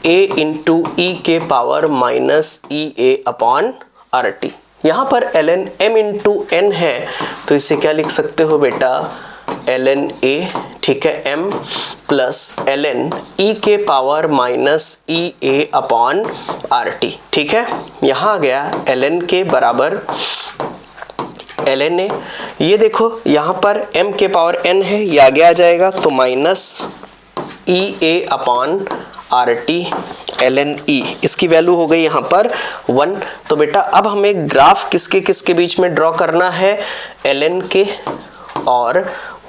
a इंटू ई के power minus e A upon R T. यहाँ पर ln m इंटू n है, तो इसे क्या लिख सकते हो बेटा, ln a, ठीक है, m प्लस ln e के power minus e A upon R T, ठीक है। यहाँ आ गया ln के बराबर ln a, ये देखो यहाँ पर m के पावर n है, ये आगे आ जाएगा तो minus e A upon R T ln e, इसकी वैल्यू हो गई यहाँ पर 1। तो बेटा अब हमें ग्राफ किसके किसके बीच में ड्रॉ करना है, ln के और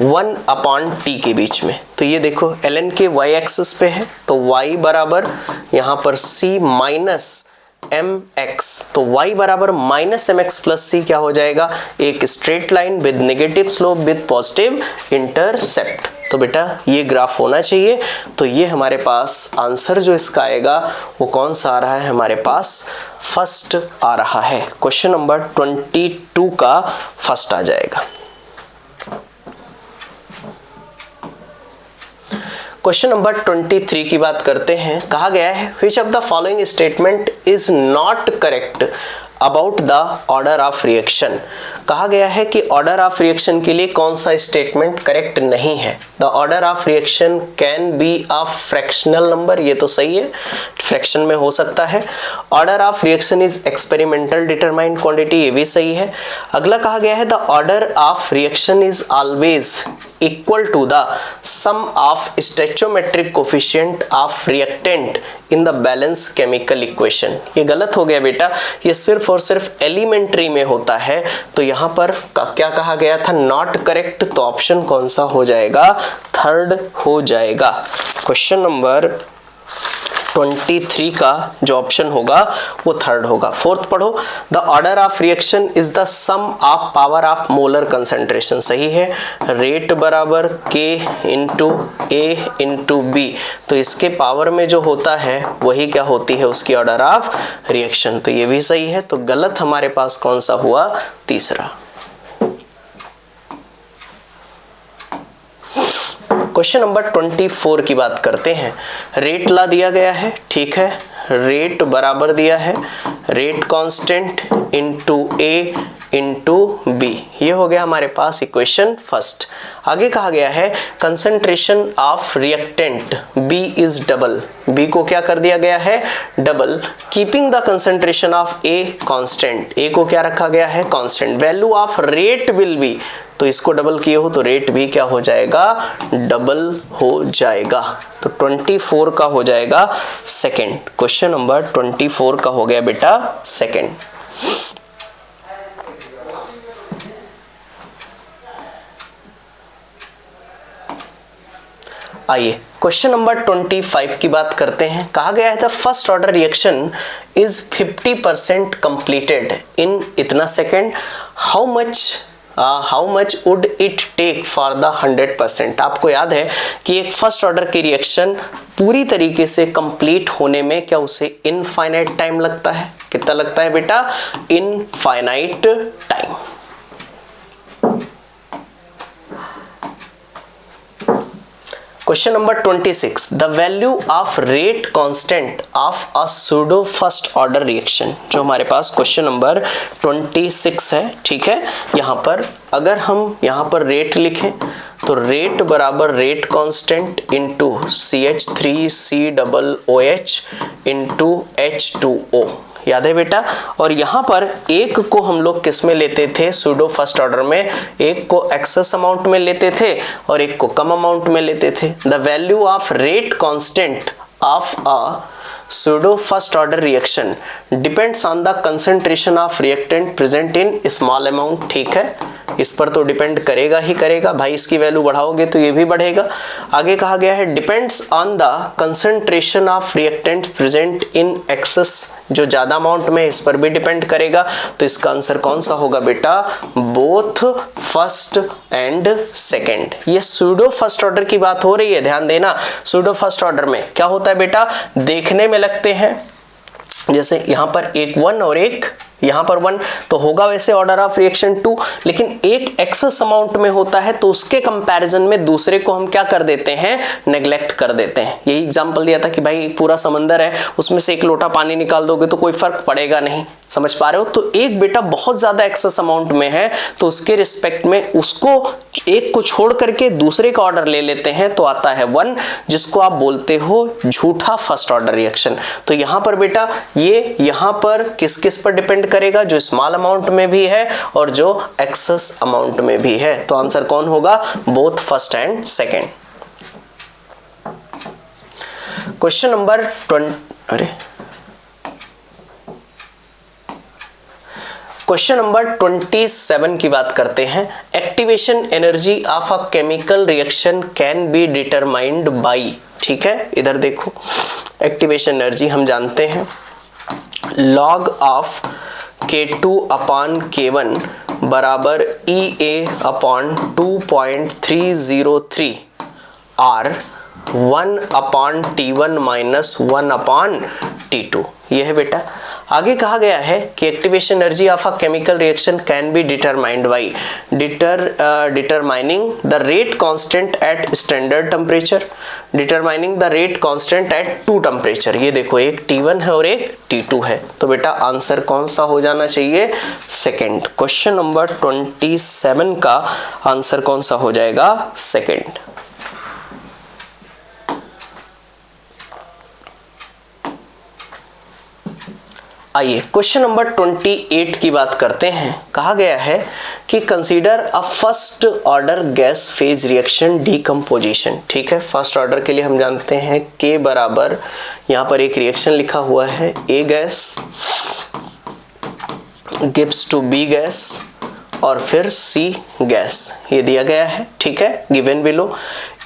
1 अपॉन टी के बीच में। तो ये देखो ln के y एक्सिस पे है, तो y बराबर यहाँ पर c माइनस mx, तो y बराबर माइनस mx प्लस c क्या हो जाएगा, एक straight line with negative slope with positive intercept. तो बेटा ये ग्राफ होना चाहिए। तो ये हमारे पास आंसर जो इसका आएगा वो कौन सा आ रहा है, हमारे पास फर्स्ट आ रहा है। क्वेश्चन नंबर 22 का फर्स्ट आ जाएगा। क्वेश्चन नंबर 23 की बात करते हैं। कहा गया है which of the following statement is not correct about the order of reaction. कहा गया है कि ऑर्डर ऑफ रिएक्शन के लिए कौन सा स्टेटमेंट करेक्ट नहीं है। The order of reaction can be a fractional number, ये तो सही है, फ्रैक्शन में हो सकता है। Order of reaction is experimental determined quantity, ये भी सही है। अगला कहा गया है the order of reaction is always equal to the sum of stoichiometric coefficient of reactant in the balance chemical equation। ये गलत हो गया बेटा, ये सिर्फ और सिर्फ एलिमेंट्री में होता है। तो यहाँ पर क्या कहा गया था, नॉट करेक्ट, तो ऑप्शन कौन सा हो जाएगा, थर्ड हो जाएगा। क्वेश्चन नंबर 23 का जो ऑप्शन होगा वो थर्ड होगा। फोर्थ पढ़ो, the order of reaction is the sum of power of molar concentration, सही है। रेट बराबर K into A into B, तो इसके पावर में जो होता है वही क्या होती है, उसकी ऑर्डर ऑफ रिएक्शन, तो ये भी सही है। तो गलत हमारे पास कौन सा हुआ, तीसरा। क्वेश्चन नंबर 24 की बात करते हैं। रेट ला दिया गया है, ठीक है, रेट बराबर दिया है rate constant into A into B, ये हो गया हमारे पास इक्वेशन फर्स्ट। आगे कहा गया है concentration of reactant B is double, B को क्या कर दिया गया है, double, keeping the concentration of A constant, A को क्या रखा गया है, constant. Value of rate will be, तो इसको डबल किए हो तो रेट भी क्या हो जाएगा, डबल हो जाएगा। तो 24 का हो जाएगा सेकंड। क्वेश्चन नंबर 24 का हो गया बेटा सेकंड। आइए क्वेश्चन नंबर 25 की बात करते हैं। कहा गया है the first order reaction is 50% completed in इतना second, how much would it take for the 100%। आपको याद है कि एक फर्स्ट ऑर्डर की रिएक्शन पूरी तरीके से कंप्लीट होने में क्या उसे इनफाइनाइट टाइम लगता है, कितना लगता है बेटा, infinite time. Question number 26, the value of rate constant of a pseudo first order reaction, जो हमारे पास क्वेश्चन नंबर 26 है, ठीक है। यहाँ पर अगर हम यहाँ पर रेट लिखें तो रेट बराबर rate constant into CH3COOH into H2O, याद है बेटा। और यहाँ पर एक को हम लोग किस में लेते थे, सूडो फर्स्ट ऑर्डर में, एक को एक्सेस अमाउंट में लेते थे और एक को कम अमाउंट में लेते थे। The value of rate constant of a pseudo first order reaction depends on the concentration of reactant present in small amount, ठीक है। इस पर तो डिपेंड करेगा ही करेगा भाई, इसकी वैल्यू बढ़ाओगे तो ये भी बढ़ेगा। आगे कहा गया है depends on the concentration of reactant present in excess, जो ज्यादा अमाउंट में, इस पर भी डिपेंड करेगा। तो इसका आंसर कौन सा होगा बेटा, बोथ फर्स्ट एंड सेकंड। ये सूडो फर्स्ट ऑर्डर की बात हो रही है, ध्यान देना। सूडो फर्स्ट ऑर्डर में क्या होता है बेटा, देखने में लगते हैं जैसे यहां पर एक 1 और एक यहां पर 1, तो होगा वैसे ऑर्डर ऑफ रिएक्शन 2, लेकिन एक एक्सेस अमाउंट में होता है तो उसके कंपैरिजन में दूसरे को हम क्या कर देते हैं, नेग्लेक्ट कर देते हैं। यही एग्जांपल दिया था कि भाई पूरा समंदर है, उसमें से एक लोटा पानी निकाल दोगे तो कोई फर्क पड़ेगा नहीं, समझ पा रहे हो। तो एक बेटा बहुत ज्यादा एक्सेस अमाउंट में है तो उसके रिस्पेक्ट में उसको एक को छोड़ करके दूसरे का ऑर्डर ले लेते हैं तो आता है 1, जिसको आप बोलते हो झूठा फर्स्ट ऑर्डर रिएक्शन। तो यहां पर बेटा ये यहां पर किस किस पर डिपेंड करेगा, जो स्मॉल अमाउंट में भी है और जो एक्सेस अमाउंट में भी है। तो आंसर कौन होगा, both first and second. Question number 27 की बात करते हैं। Activation energy of a chemical reaction can be determined by, ठीक है, इधर देखो, एक्टिवेशन एनर्जी हम जानते हैं log of K2 upon K1 बराबर EA upon 2.303 R 1 upon T1 minus 1 upon T2, ये है बेटा। आगे कहा गया है कि activation energy of a chemical reaction can be determined by determining the rate constant eight standard temperature, determining the rate constant eight 2 temperature. ये देखो एक T1 है और एक T2 है, तो बेटा आंसर कौन सा हो जाना चाहिए, सेकंड। क्वेश्चन नंबर 27 का आंसर कौन सा हो जाएगा, सेकंड। आइए क्वेश्चन नंबर 28 की बात करते हैं। कहा गया है कि consider a first order gas phase reaction decomposition, ठीक है। फर्स्ट ऑर्डर के लिए हम जानते हैं K बराबर, यहां पर एक रिएक्शन लिखा हुआ है, A gas gives to B gas और फिर C गैस, ये दिया गया है, ठीक है, given below.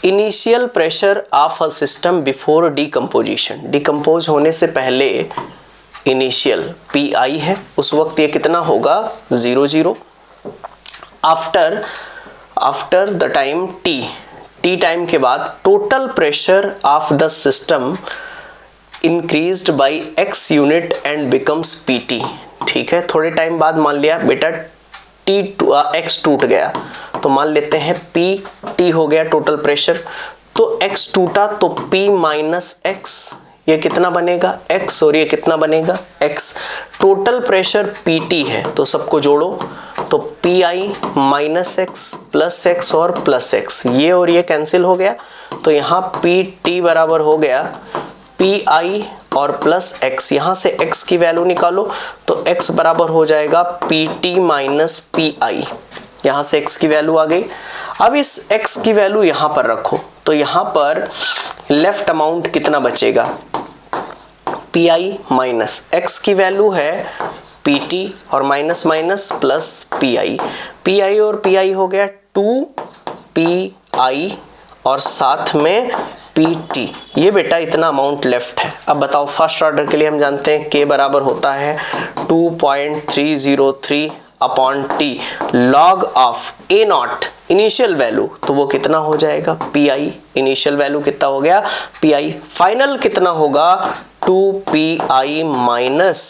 Initial pressure of a system before decomposition, decompose होने से पहले इनिशियल PI है, उस वक्त ये कितना होगा, 0 after the time T time के बाद total pressure of the system increased by X unit and becomes PT, ठीक है। थोड़े टाइम बाद मान लिया बेटा X टूट गया तो मान लेते हैं PT हो गया टोटल प्रेशर, तो X टूटा तो P माइनस X, ये कितना बनेगा X और ये कितना बनेगा X। टोटल प्रेशर PT है तो सबको जोड़ो तो PI minus X plus X और प्लस X, ये और ये कैंसिल हो गया, तो यहाँ PT बराबर हो गया PI और प्लस X, यहाँ से X की वैल्यू निकालो तो X बराबर हो जाएगा PT माइनस PI, यहाँ से X की वैल्यू आ गई। अब इस X की वैल्यू यहाँ पर रखो तो यहाँ पर लेफ्ट अमाउंट कितना बचेगा, PI माइनस X की वैल्यू है PT और माइनस माइनस प्लस PI और PI हो गया 2PI और साथ में PT, ये बेटा इतना अमाउंट लेफ्ट है। अब बताओ फर्स्ट ऑर्डर के लिए हम जानते हैं K बराबर होता है 2.303 upon T log of A not initial value, तो वो कितना हो जाएगा PI, इनिशियल वैल्यू कितना हो गया PI, फाइनल कितना होगा 2PI minus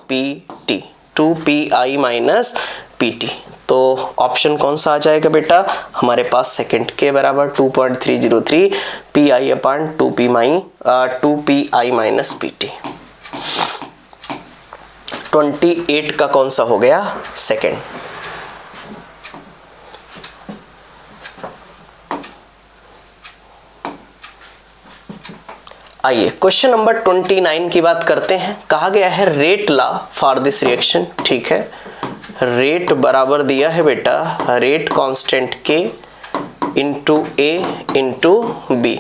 PT, 2PI minus PT। तो ऑप्शन कौन सा आ जाएगा बेटा हमारे पास, सेकंड, K बराबर 2.303 PI upon 2PI minus PT। 28 का कौन सा हो गया, सेकंड। आइए क्वेश्चन नंबर 29 की बात करते हैं। कहा गया है rate law for this reaction, ठीक है। रेट बराबर दिया है बेटा rate constant K into A into B।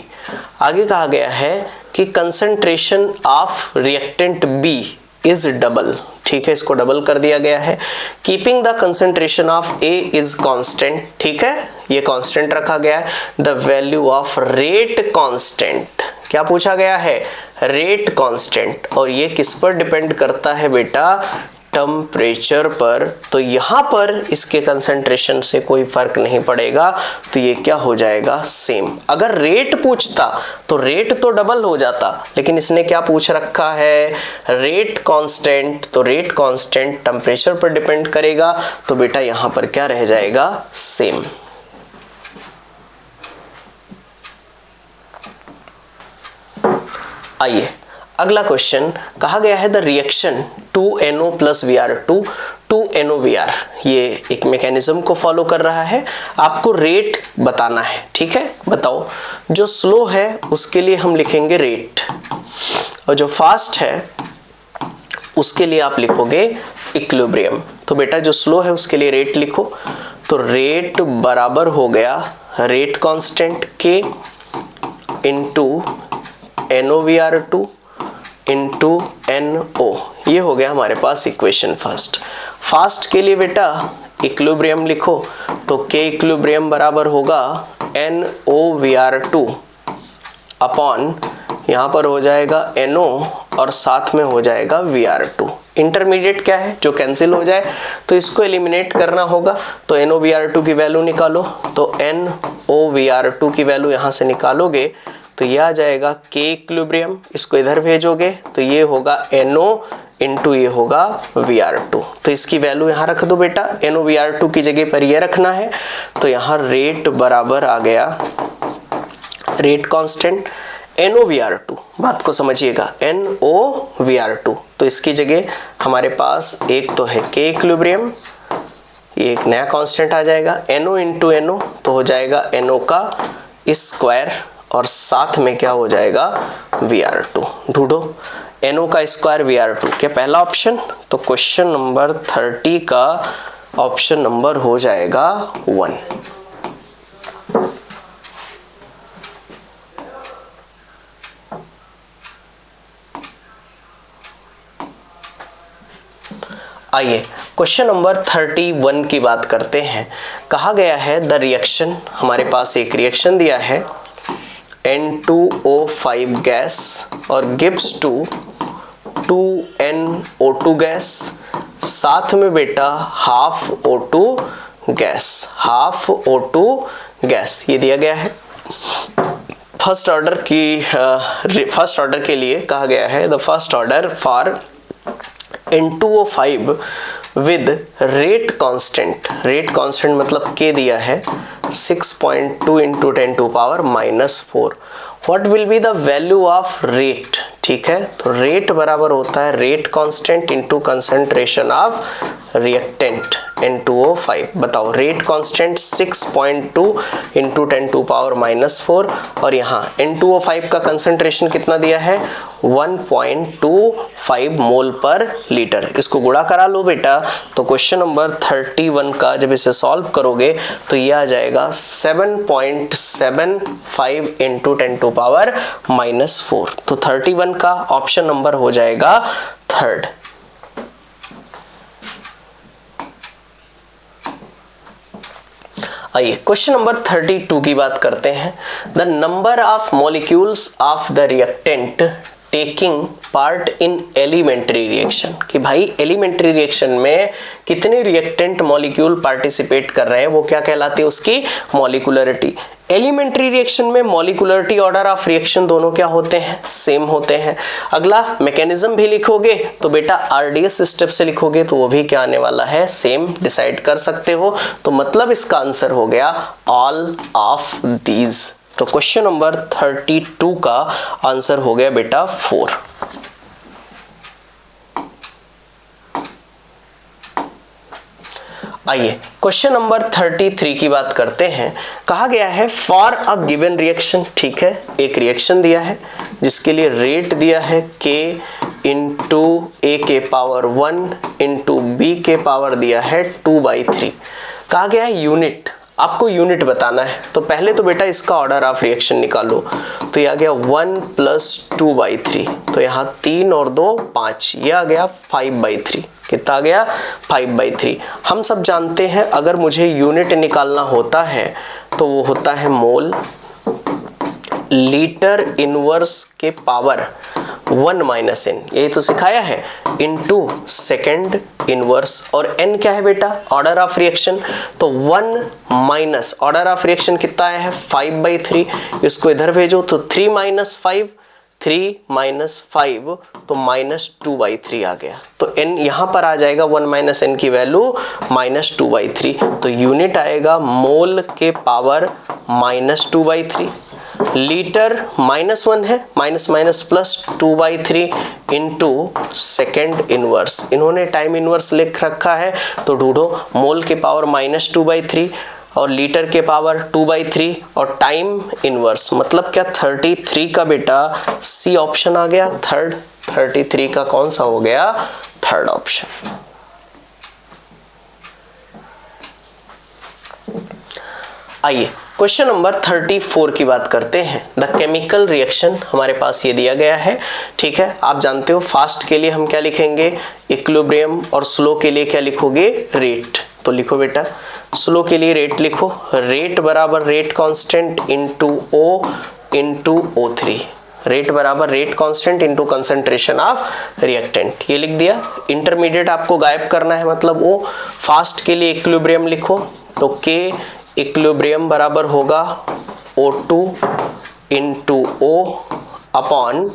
आगे कहा गया है कि concentration of reactant B is double, ठीक है, इसको डबल कर दिया गया है। Keeping the concentration of A is constant, ठीक है, ये कांस्टेंट रखा गया है। The value of rate constant, क्या पूछा गया है, रेट कांस्टेंट, और ये किस पर डिपेंड करता है बेटा, टेम्परेचर पर। तो यहाँ पर इसके कंसंट्रेशन से कोई फर्क नहीं पड़ेगा, तो ये क्या हो जाएगा, सेम। अगर रेट पूछता तो रेट तो डबल हो जाता, लेकिन इसने क्या पूछ रखा है, रेट कांस्टेंट, तो रेट कांस्टेंट टेम्परेचर पर डिपेंड करेगा, तो बेटा यहाँ पर क्या रह जाएगा, सेम। आइए अगला क्वेश्चन, कहा गया है the reaction 2NO + Vr2 2NOVr, ये एक मैकेनिज्म को फॉलो कर रहा है, आपको रेट बताना है, ठीक है। बताओ, जो स्लो है उसके लिए हम लिखेंगे रेट, और जो फास्ट है उसके लिए आप लिखोगे इक्विलिब्रियम। तो बेटा जो स्लो है उसके लिए रेट लिखो, तो रेट बराबर हो गया rate constant K into NOVr2 into NO, ये हो गया हमारे पास इक्वेशन फर्स्ट। फास्ट के लिए बेटा इक्विलिब्रियम लिखो, तो K इक्विलिब्रियम बराबर होगा NOVr2 अपॉन, यहाँ पर हो जाएगा NO और साथ में हो जाएगा Vr2। इंटरमीडिएट क्या है, जो कैंसिल हो जाए, तो इसको एलिमिनेट करना होगा, तो NOVr2 की वैल्यू निकालो, तो NOVr2 की वैल्यू यहाँ से निकालोगे तो ये आ जाएगा K इक्विलिब्रियम, इसको इधर भेजोगे तो ये होगा NO इंटू ये होगा Vr2, तो इसकी वैल्यू यहाँ रख दो बेटा, NOVr2 की जगह पर ये रखना है, तो यहाँ रेट बराबर आ गया रेट कांस्टेंट NOVr2, बात को समझिएगा, NOVr2, तो इसकी जगह हमारे पास एक तो है K इक्विलिब्रियम, ये एक नया कांस्टेंट आ जाएगा, NO इंटू NO, तो हो जाएगा NO का स्क्वायर और साथ में क्या हो जाएगा Vr2। ढूंढो NO का स्क्वायर Vr2, क्या पहला ऑप्शन, तो क्वेश्चन नंबर 30 का ऑप्शन नंबर हो जाएगा 1। आइए क्वेश्चन नंबर 31 की बात करते हैं। कहा गया है द रिएक्शन, हमारे पास एक रिएक्शन दिया है N2O5 गैस और गिव्स टू 2NO2 गैस, साथ में बेटा half O2 gas, half O2 gas, ये दिया गया है। फर्स्ट ऑर्डर के लिए कहा गया है the first order for N2O5 with rate constant, rate constant मतलब K दिया है 6.2 into 10 to power -4। What will be the value of rate, ठीक है, तो रेट बराबर होता है rate constant into concentration of reactant N2O5। बताओ rate constant 6.2 into 10 to power -4, और यहाँ N2O5 का कंसंट्रेशन कितना दिया है 1.25 मोल पर लीटर। इसको गुणा करा लो बेटा, तो क्वेश्चन नंबर 31 का जब इसे सॉल्व करोगे तो ये आ जाएगा 7.75 इंटू 10 टू पावर -4। तो 31 का ऑप्शन नंबर हो जाएगा 3rd। आइए क्वेश्चन नंबर 32 की बात करते हैं। The number of molecules of the reactant taking part in elementary reaction, कि भाई एलिमेंट्री रिएक्शन में कितने रिएक्टेंट मॉलिक्यूल पार्टिसिपेट कर रहे हैं, वो क्या कहलाती है, उसकी मॉलिक्यूलरिटी। एलिमेंट्री रिएक्शन में मॉलिक्यूलरिटी ऑर्डर ऑफ रिएक्शन दोनों क्या होते हैं, सेम होते हैं। अगला मैकेनिज्म भी लिखोगे तो बेटा आरडीएस स्टेप से लिखोगे तो वो भी क्या आने वाला है, सेम डिसाइड कर सकते हो। तो मतलब इसका आंसर हो गया ऑल ऑफ दीज। तो क्वेश्चन नंबर 32 का आंसर हो गया बेटा 4। आइए क्वेश्चन नंबर 33 की बात करते हैं। कहा गया है फॉर अ गिवन रिएक्शन, ठीक है, एक रिएक्शन दिया है जिसके लिए रेट दिया है K इंटू A के पावर 1 इंटू B के पावर दिया है 2/3। कहा गया है यूनिट आपको यूनिट बताना है। तो पहले तो बेटा इसका ऑर्डर ऑफ रिएक्शन निकालो। तो ये आ गया 1 + 2/3, तो यहाँ 3 और 2 5, ये आ गया 5/3। कितना आ गया? 5/3। हम सब जानते हैं अगर मुझे यूनिट निकालना होता है तो वो होता है मोल लीटर इनवर्स के पावर 1 - n, यही तो सिखाया है, इनटू सेकेंड इनवर्स। और n क्या है बेटा? Order of reaction. तो 1 माइनस ऑर्डर ऑफ रिएक्शन कितना आया है? 5/3। इसको इधर भेजो तो 3 - 5, 3 - 5 तो -2/3 आ गया। तो n यहाँ पर आ जाएगा 1 - n की वैल्यू -2/3। तो यूनिट आएगा मोल के पावर -2/3। लीटर -1 है, minus plus 2/3 into second inverse. इन्होंने टाइम इनवर्स लिख रखा है तो ढूंढो मोल के पावर -2/3 और लीटर के पावर 2/3 और टाइम इनवर्स मतलब क्या 33 का बेटा सी ऑप्शन आ गया। थर्ड 33 का कौन सा हो गया? Third option. आइए क्वेश्चन नंबर 34 की बात करते हैं। द केमिकल रिएक्शन हमारे पास ये दिया गया है, ठीक है। आप जानते हो फास्ट के लिए हम क्या लिखेंगे? इक्विलिब्रियम, और स्लो के लिए क्या लिखोगे? रेट। तो लिखो बेटा, स्लो के लिए रेट लिखो, रेट बराबर rate constant into O into O3। Rate बराबर rate constant into concentration of reactant, ये लिख दिया। इंटरमीडिएट आपको गायब करना है मतलब ओ। फास्ट के लिए इक्विलिब्रियम लिखो, तो के इक्विलिब्रियम बराबर होगा O2 into O upon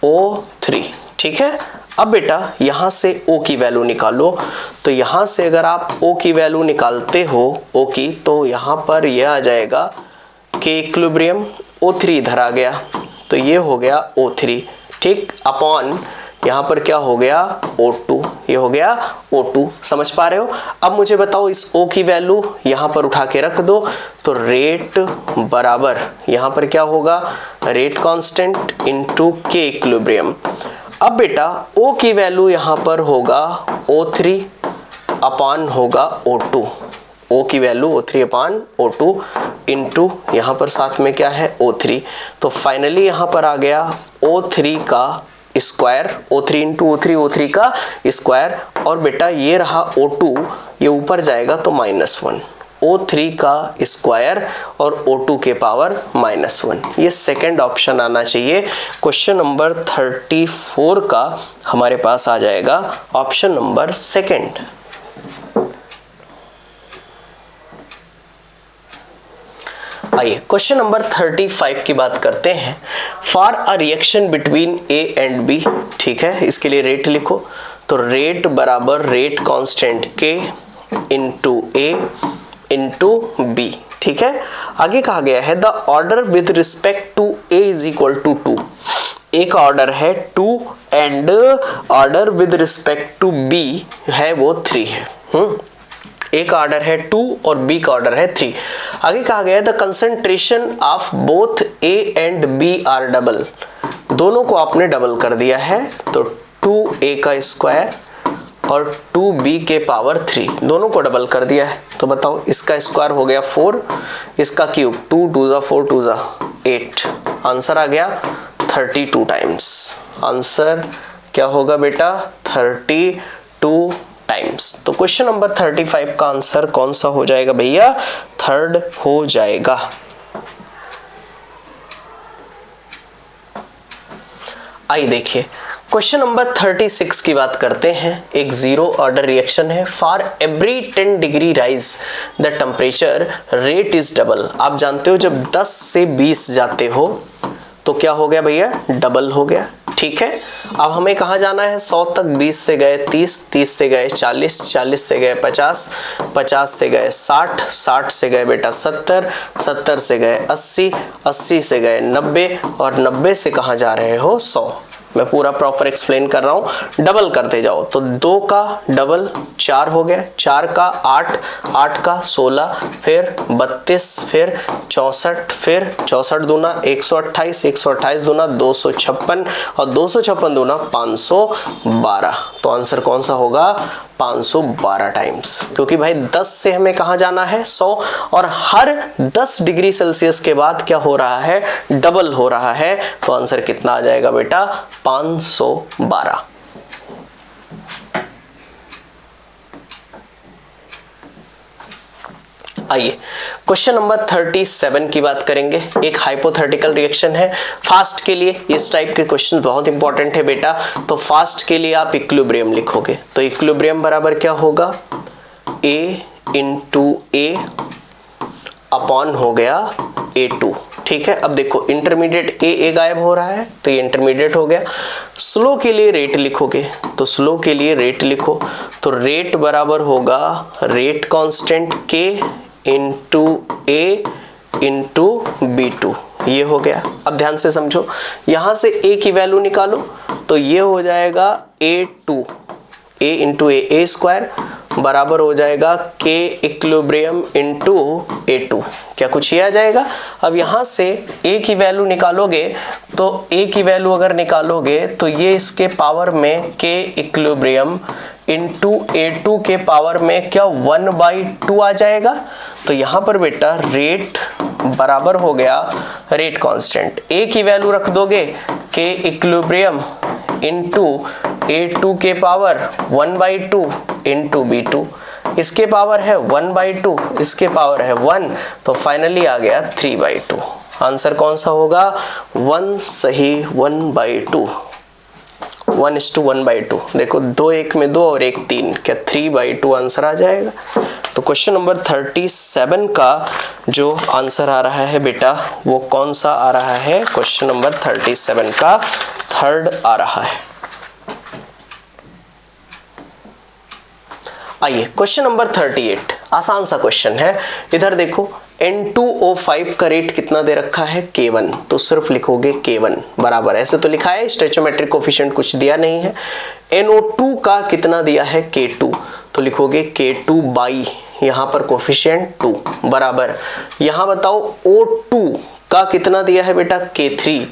O3, ठीक है। अब बेटा यहाँ से O की वैल्यू निकालो। तो यहाँ से अगर आप O की वैल्यू निकालते हो O की, तो यहाँ पर यह आ जाएगा के इक्विलिब्रियम, O3 इधर आ गया तो ये हो गया O3, ठीक, अपॉन यहाँ पर क्या हो गया? O2, ये हो गया O2। समझ पा रहे हो? अब मुझे बताओ इस O की वैल्यू यहाँ पर उठा के रख दो, तो रेट बराबर यहाँ पर क्या होगा? रेट कांस्टेंट इंटू के इक्विलिब्रियम। अब बेटा O की वैल्यू यहाँ पर होगा O3 अपॉन होगा O2। O की value O3 upon O2 into यहाँ पर साथ में क्या है? O3। तो फाइनली यहाँ पर आ गया O3 का square, O3 into O3, O3 का स्क्वायर। और बेटा ये रहा O2, ये ऊपर जाएगा तो -1, O3 का स्क्वायर और O2 के पावर -1। ये सेकंड ऑप्शन आना चाहिए। क्वेश्चन नंबर 34 का हमारे पास आ जाएगा ऑप्शन नंबर सेकंड। आइए क्वेश्चन नंबर 35 की बात करते हैं। For a reaction between A and B, ठीक है, इसके लिए रेट लिखो। तो रेट बराबर रेट कांस्टेंट के इंटू ए इंटू बी, ठीक है। आगे कहा गया है the order with respect to A is equal to 2। A का ऑर्डर है 2 and order with respect to B है वो 3 है। ए का ऑर्डर है 2 और बी का ऑर्डर है 3। आगे कहा गया है the concentration of both A and B are double. दोनों को आपने डबल कर दिया है, तो 2a का स्क्वायर और 2b के पावर 3 दोनों को डबल कर दिया है। तो बताओ इसका स्क्वायर हो गया 4, इसका क्यूब 2 2 जा 4 2 जा 8। आंसर आ गया 32 टाइम्स। आंसर क्या होगा बेटा? 32 टाइम्स। तो क्वेश्चन नंबर 35 का आंसर कौन सा हो जाएगा भैया? थर्ड हो जाएगा। आइए देखिए क्वेश्चन नंबर 36 की बात करते हैं। एक जीरो ऑर्डर रिएक्शन है। For every 10 degree rise the temperature rate is double. आप जानते हो जब 10 से 20 जाते हो तो क्या हो गया भैया? डबल हो गया, ठीक है। अब हमें कहाँ जाना है? 100 तक। 20 से गए 30, 30 से गए 40, 40 से गए 50, 50 से गए 60, 60 से गए बेटा 70, 70 से गए 80, 80 से गए 90 और 90 से कहाँ जा रहे हो? 100। मैं पूरा प्रॉपर एक्सप्लेन कर रहा हूँ। डबल करते जाओ तो 2 का डबल 4 हो गया, 4 का 8, 8 का 16, फिर 32, फिर 64, फिर 64 दूना 128, 128 दूना 256 और 256 दूना 512। तो आंसर कौन सा होगा 512 टाइम्स, क्योंकि भाई 10 से हमें कहाँ जाना है 100, और हर 10 डिग्री सेल्सियस के बाद क्या हो रहा है, डबल हो रहा है। तो आंसर कितना आ जाएगा बेटा 512। आइए क्वेश्चन नंबर 37 की बात करेंगे। एक हाइपोथेटिकल रिएक्शन है। फास्ट के लिए इस टाइप के क्वेश्चन बहुत इंपॉर्टेंट है बेटा। तो फास्ट के लिए आप इक्विलिब्रियम लिखोगे, तो इक्विलिब्रियम बराबर क्या होगा, A इंटू ए अपॉन हो गया A2। ठीक है, अब देखो इंटरमीडिएट ए गायब हो रहा है तो ये इंटरमीडिएट हो गया। स्लो के लिए रेट लिखोगे, तो स्लो के लिए रेट लिखो, तो रेट बराबर होगा rate constant K into A into B2, ये हो गया। अब ध्यान से समझो, यहां से A की वैल्यू निकालो, तो ये हो जाएगा A2, A into A square बराबर हो जाएगा K इक्विलिब्रियम इंटू A2। क्या कुछ ये आ जाएगा। अब यहाँ से A की वैल्यू निकालोगे, तो A की वैल्यू अगर निकालोगे तो ये इसके पावर में K इक्विलिब्रियम इंटू A2 के पावर में क्या 1/2 आ जाएगा। तो यहाँ पर बेटा रेट बराबर हो गया रेट कांस्टेंट, A की वैल्यू रख दोगे K इक्विलिब्रियम इंटू A2 के पावर 1/2 इंटू B2, इसके पावर है 1/2, इसके पावर है 1, तो फाइनली आ गया 3/2। आंसर कौन सा होगा 1 सही 1/2, 1:1/2। देखो 2 1 में 2 और 1 3, क्या 3/2 आंसर आ जाएगा। तो क्वेश्चन नंबर 37 का जो आंसर आ रहा है बेटा वो कौन सा आ रहा है, क्वेश्चन नंबर 37 का थर्ड आ रहा है। आइए क्वेश्चन नंबर 38, आसान सा क्वेश्चन है। इधर देखो N2O5 का रेट कितना दे रखा है K1, तो सिर्फ लिखोगे K1 बराबर, ऐसे तो लिखा है स्टोइचोमेट्रिक कोफिशिएंट कुछ दिया नहीं है। NO2 का कितना दिया है K2, तो लिखोगे K2 बाई यहाँ पर कोफिशिएंट 2 बराबर, यहाँ बताओ O2 का कितना दिया है बेटा K3,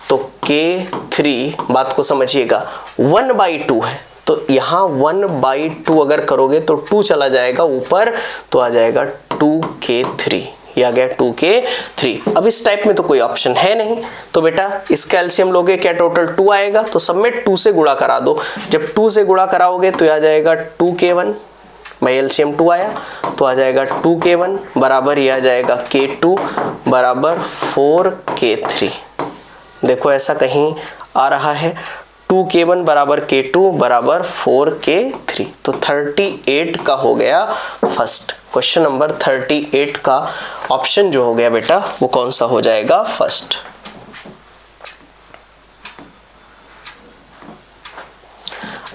तो K3 बात को समझिएगा 1/2 है, तो यहाँ 1/2 अगर करोगे तो 2 चला जाएगा ऊपर, तो आ जाएगा 2K3, ये आ गया 2K3। अब इस टाइप में तो कोई ऑप्शन है नहीं, तो बेटा इसका एलसीएम लोगे क्या टोटल 2 आएगा, तो सब में 2 से गुणा करा दो। जब 2 से गुणा कराओगे तो आ जाएगा 2K1, भाई एलसीएम 2 आया तो आ जाएगा 2K1 बराबर, ये आ जाएगा K2 बराबर 4K3। देखो ऐसा कहीं आ रहा है 2K1 बराबर K2 बराबर 4K3, तो 38 का हो गया फर्स्ट। क्वेश्चन नंबर 38 का ऑप्शन जो हो गया बेटा वो कौन सा हो जाएगा, फर्स्ट।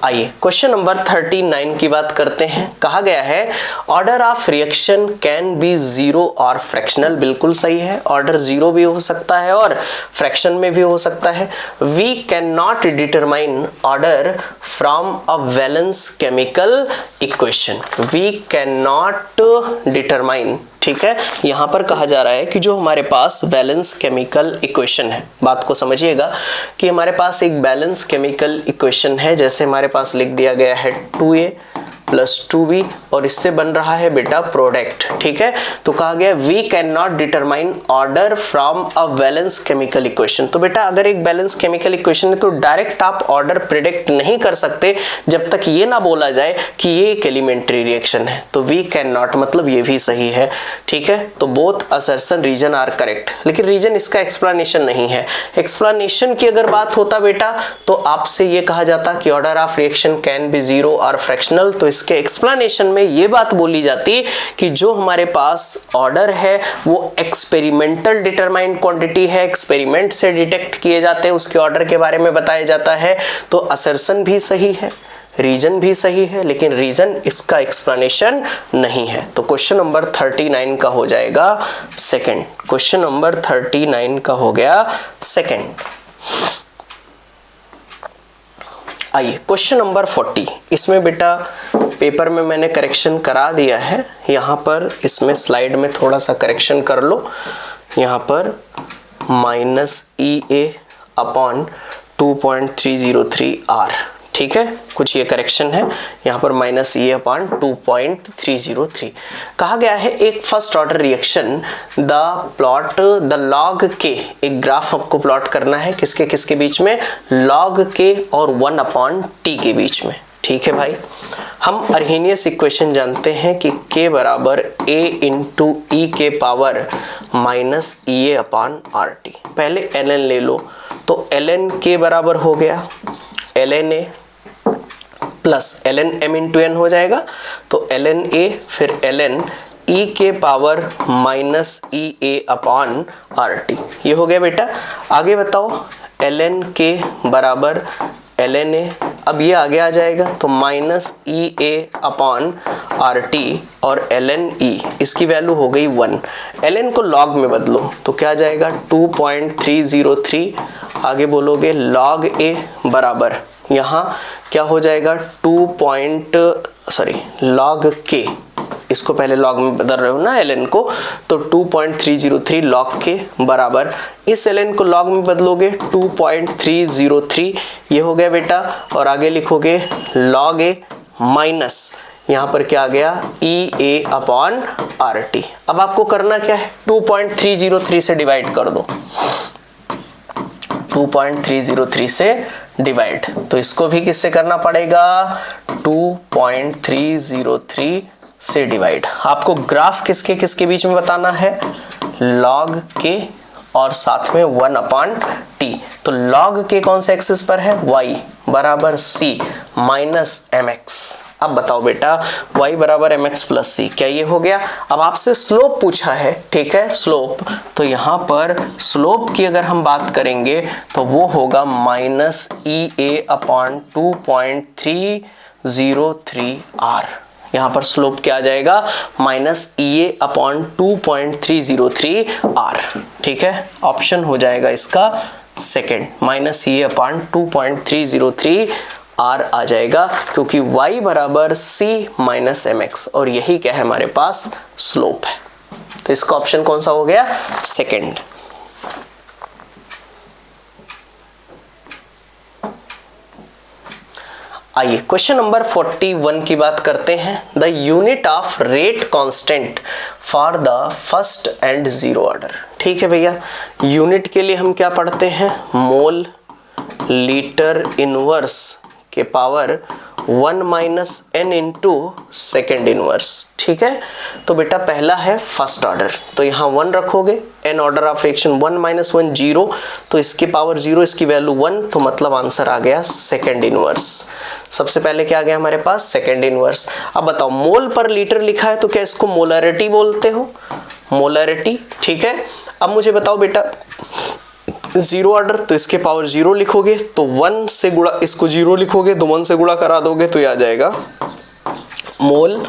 आइए क्वेश्चन नंबर 39 की बात करते हैं। कहा गया है order of reaction can be zero और फ्रैक्शनल, बिल्कुल सही है, ऑर्डर जीरो भी हो सकता है और फ्रैक्शन में भी हो सकता है। We can not determine order from a valence chemical equation, we can not determine, ठीक है। यहां पर कहा जा रहा है कि जो हमारे पास बैलेंस केमिकल इक्वेशन है, बात को समझिएगा कि हमारे पास एक बैलेंस केमिकल इक्वेशन है, जैसे हमारे पास लिख दिया गया है 2A प्लस 2B और इससे बन रहा है बेटा प्रोडक्ट, ठीक है। तो कहा गया we can not determine order from a balance chemical equation. तो बेटा अगर एक बैलेंस केमिकल इक्वेशन है तो डायरेक्ट आप ऑर्डर प्रिडिक्ट नहीं कर सकते जब तक ये ना बोला जाए कि ये एक एलिमेंट्री रिएक्शन है। तो वी कैन नॉट मतलब ये भी सही है, ठीक है। तो both assertion reason are correct, लेकिन रीजन इसका एक्सप्लेनेशन नहीं है। एक्सप्लेनेशन की अगर बात होता बेटा तो आपसे ये कहा जाता कि order of reaction can be zero और फ्रैक्शनल, तो इसके एक्सप्लेनेशन में ये बात बोली जाती कि जो हमारे पास ऑर्डर है वो एक्सपेरिमेंटल डिटरमाइंड क्वांटिटी है, एक्सपेरिमेंट से डिटेक्ट किए जाते हैं, उसके ऑर्डर के बारे में बताया जाता है। तो असर्शन भी सही है, रीजन भी सही है, लेकिन रीजन इसका एक्सप्लेनेशन नहीं है। तो क्वेश्चन नंबर 39 का हो जाएगा सेकंड। क्वेश्चन नंबर 39 का हो गया सेकंड। आइए क्वेश्चन नंबर 40, इसमें बेटा पेपर में मैंने करेक्शन करा दिया है, यहाँ पर इसमें स्लाइड में थोड़ा सा करेक्शन कर लो। यहाँ पर -EA अपॉन 2.303 R, ठीक है, कुछ ये करेक्शन है यहाँ पर -E/2.303 कहा गया है। एक first order reaction the log के, एक ग्राफ आपको प्लॉट करना है किसके किसके बीच में, लॉग के और 1/t के बीच में। ठीक है भाई, हम अर्हेनियस इक्वेशन जानते हैं कि k बराबर a इंटू ई के पावर -EA/RT। पहले ln ले लो, तो ln k बराबर हो गया ln a plus ln m into n हो जाएगा, तो ln a फिर ln e के पावर -EA/RT। ये हो गया बेटा। आगे बताओ, ln k बराबर ln a, अब ये आगे आ जाएगा तो -EA/RT और ln e, इसकी वैल्यू हो गई 1। ln को लॉग में बदलो तो क्या आ जाएगा 2.303। आगे बोलोगे log a बराबर, यहाँ क्या हो जाएगा log k, इसको पहले लॉग में बदल रहे हो ना ln को, तो 2.303 log k बराबर, इस ln को लॉग में बदलोगे 2.303, ये हो गया बेटा। और आगे लिखोगे log a माइनस, यहाँ पर क्या आ गया EA/RT। अब आपको करना क्या है, 2.303 से डिवाइड कर दो, 2.303 से डिवाइड, तो इसको भी किससे करना पड़ेगा 2.303 से डिवाइड। आपको ग्राफ किसके किसके बीच में बताना है, log k और साथ में 1/t। तो log k कौन से एक्सिस पर है, y बराबर c माइनस mx। अब बताओ बेटा, y बराबर mx प्लस c, क्या ये हो गया। अब आपसे स्लोप पूछा है, ठीक है, स्लोप, तो यहाँ पर स्लोप की अगर हम बात करेंगे तो वो होगा -EA/2.303R। यहाँ पर स्लोप क्या आ जाएगा -EA/2.303R। ठीक है, ऑप्शन हो जाएगा इसका सेकेंड, -EA/2.303R आ जाएगा, क्योंकि y बराबर c माइनस mx और यही क्या है हमारे पास स्लोप है। तो इसका ऑप्शन कौन सा हो गया, सेकेंड। आइए क्वेश्चन नंबर 41 की बात करते हैं। The unit of rate constant for the first and zero order. ठीक है भैया, यूनिट के लिए हम क्या पढ़ते हैं, मोल लीटर इनवर्स के power 1 minus n into second inverse. ठीक है, तो बेटा पहला है फर्स्ट ऑर्डर, तो यहाँ 1 रखोगे, n order of reaction 1 minus 1 0, तो इसके पावर 0, इसकी वैल्यू 1, तो मतलब आंसर आ गया सेकेंड इनवर्स। सबसे पहले क्या आ गया हमारे पास, सेकेंड इनवर्स। अब बताओ, मोल पर लीटर लिखा है तो क्या इसको मोलरिटी बोलते हो, मोलरिटी। ठीक है, अब मुझे बताओ बेटा, जीरो ऑर्डर तो इसके पावर 0 लिखोगे, तो 1 से गुणा, इसको 0 लिखोगे तो 1 से गुणा करा दोगे, तो ये आ जाएगा mole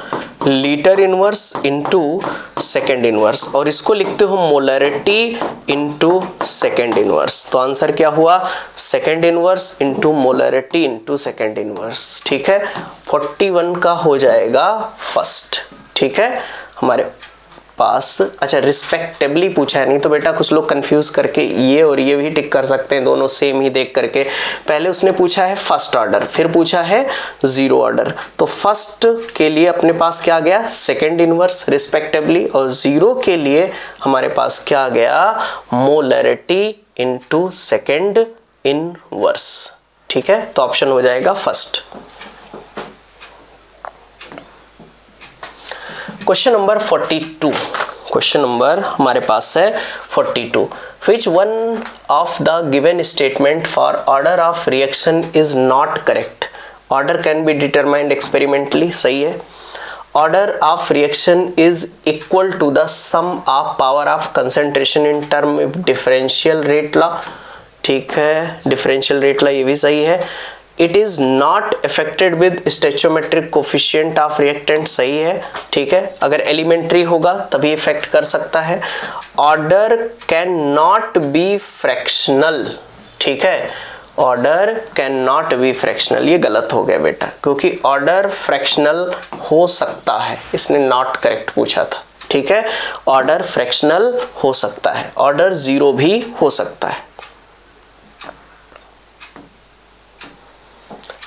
litre inverse into second inverse, और इसको लिखते हो मोलरिटी इनटू सेकेंड इनवर्स। तो आंसर क्या हुआ, second inverse into molarity into second inverse. ठीक है, 41 का हो जाएगा फर्स्ट। ठीक है, हमारे पास, अच्छा रिस्पेक्टेबली पूछा है, नहीं तो बेटा कुछ लोग कंफ्यूज करके ये और ये भी टिक कर सकते हैं, दोनों सेम ही देख करके। पहले उसने पूछा है फर्स्ट ऑर्डर, फिर पूछा है जीरो ऑर्डर, तो फर्स्ट के लिए अपने पास क्या आ गया, सेकेंड इनवर्स रिस्पेक्टेबली, और जीरो के लिए हमारे पास क्या आ गया, मोलरिटी इनटू सेकेंड इनवर्स। ठीक है, तो ऑप्शन हो जाएगा first. Question number 42, question number हमारे पास है 42। Which one of the given statement for order of reaction is not correct? Order can be determined experimentally, सही है। Order of reaction is equal to the sum of power of concentration in term of differential rate law। ठीक है, differential rate law ये भी सही है। It is not affected with stoichiometric coefficient of reactant, सही है। ठीक है, अगर एलिमेंट्री होगा तभी इफेक्ट कर सकता है। Order can not be fractional. ठीक है, order can not be fractional, ये गलत हो गया बेटा, क्योंकि ऑर्डर फ्रैक्शनल हो सकता है, इसने नॉट करेक्ट पूछा था। ठीक है, ऑर्डर फ्रैक्शनल हो सकता है, ऑर्डर 0 भी हो सकता है।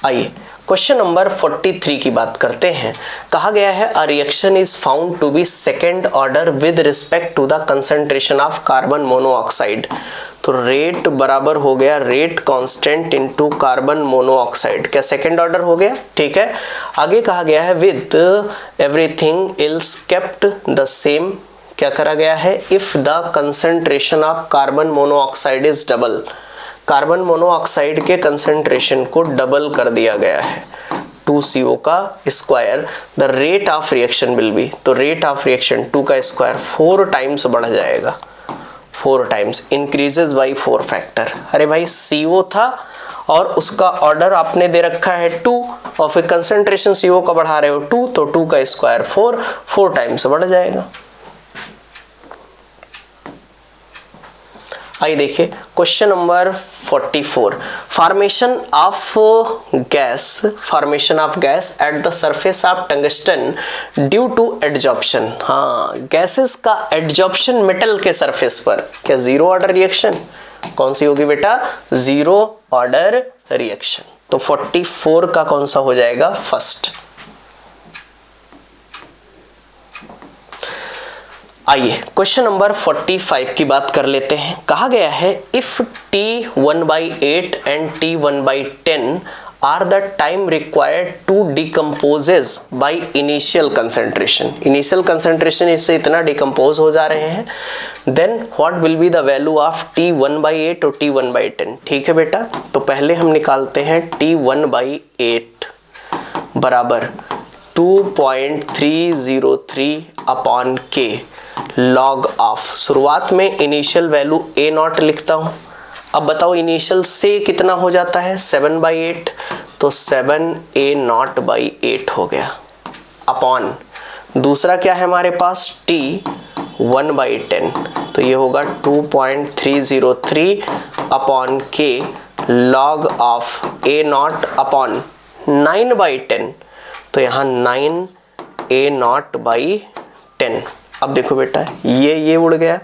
आइए क्वेश्चन नंबर 43 की बात करते हैं। कहा गया है a reaction is found to be second order with respect to the concentration of carbon monoxide. तो रेट बराबर हो गया rate constant into carbon monoxide. क्या सेकेंड ऑर्डर हो गया? ठीक है। आगे कहा गया है with everything else kept the same. क्या करा गया है? If the concentration of carbon monoxide is double. Carbon monoxide के कंसंट्रेशन को डबल कर दिया गया है 2CO का square, the rate of reaction will be. तो रेट ऑफ रिएक्शन 2 का स्क्वायर 4 टाइम्स बढ़ जाएगा, 4 टाइम्स इंक्रीजेस बाई 4 फैक्टर। अरे भाई CO था और उसका ऑर्डर आपने दे रखा है 2 और फिर कंसंट्रेशन CO का बढ़ा रहे हो 2, तो 2 का स्क्वायर 4 टाइम्स बढ़ जाएगा। आइए देखिए question number 44। Formation of gas at the surface of tungsten due to adsorption. हाँ, गैसेस का एडजॉर्प्शन मेटल के सरफेस पर। क्या जीरो ऑर्डर रिएक्शन? कौन सी होगी बेटा? Zero order reaction. तो 44 का कौन सा हो जाएगा? फर्स्ट। आइए क्वेश्चन नंबर 45 की बात कर लेते हैं। कहा गया है if T1/8 and T1/10 are the time required to decomposes by initial concentration. Initial concentration इससे इतना डिकम्पोज हो जा रहे हैं, then what will be the value of T1/8 और T1/10। ठीक है बेटा, तो पहले हम निकालते हैं T1/8 बराबर 2.303 अपॉन K लॉग ऑफ। शुरुआत में इनिशियल वैल्यू A0 लिखता हूं। अब बताओ इनिशियल से कितना हो जाता है? 7/8, तो 7A0/8 हो गया अपॉन दूसरा क्या है हमारे पास? T1/10, तो ये होगा 2.303 upon K log of A0 upon 9/10, तो यहाँ 9A0/10। अब देखो बेटा ये उड़ गया,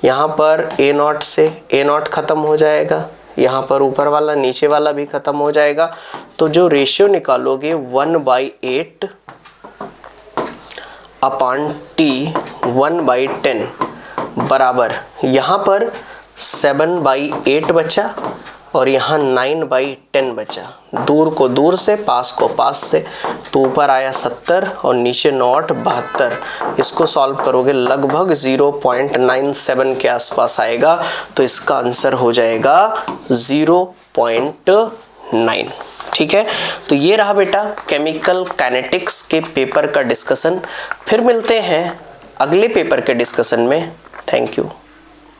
यहाँ पर A0 से A0 खत्म हो जाएगा, यहाँ पर ऊपर वाला नीचे वाला भी खत्म हो जाएगा। तो जो रेशियो निकालोगे 1/8 अपॉन T1/10 बराबर यहाँ पर 7/8 बचा और यहाँ 9/10 बचा। दूर को दूर से, पास को पास से, तो ऊपर आया 70 और नीचे 9 72। इसको सॉल्व करोगे लगभग 0.97 के आसपास आएगा, तो इसका आंसर हो जाएगा 0.9। ठीक है, तो ये रहा बेटा केमिकल काइनेटिक्स के पेपर का डिस्कशन। फिर मिलते हैं अगले पेपर के डिस्कशन में। Thank you.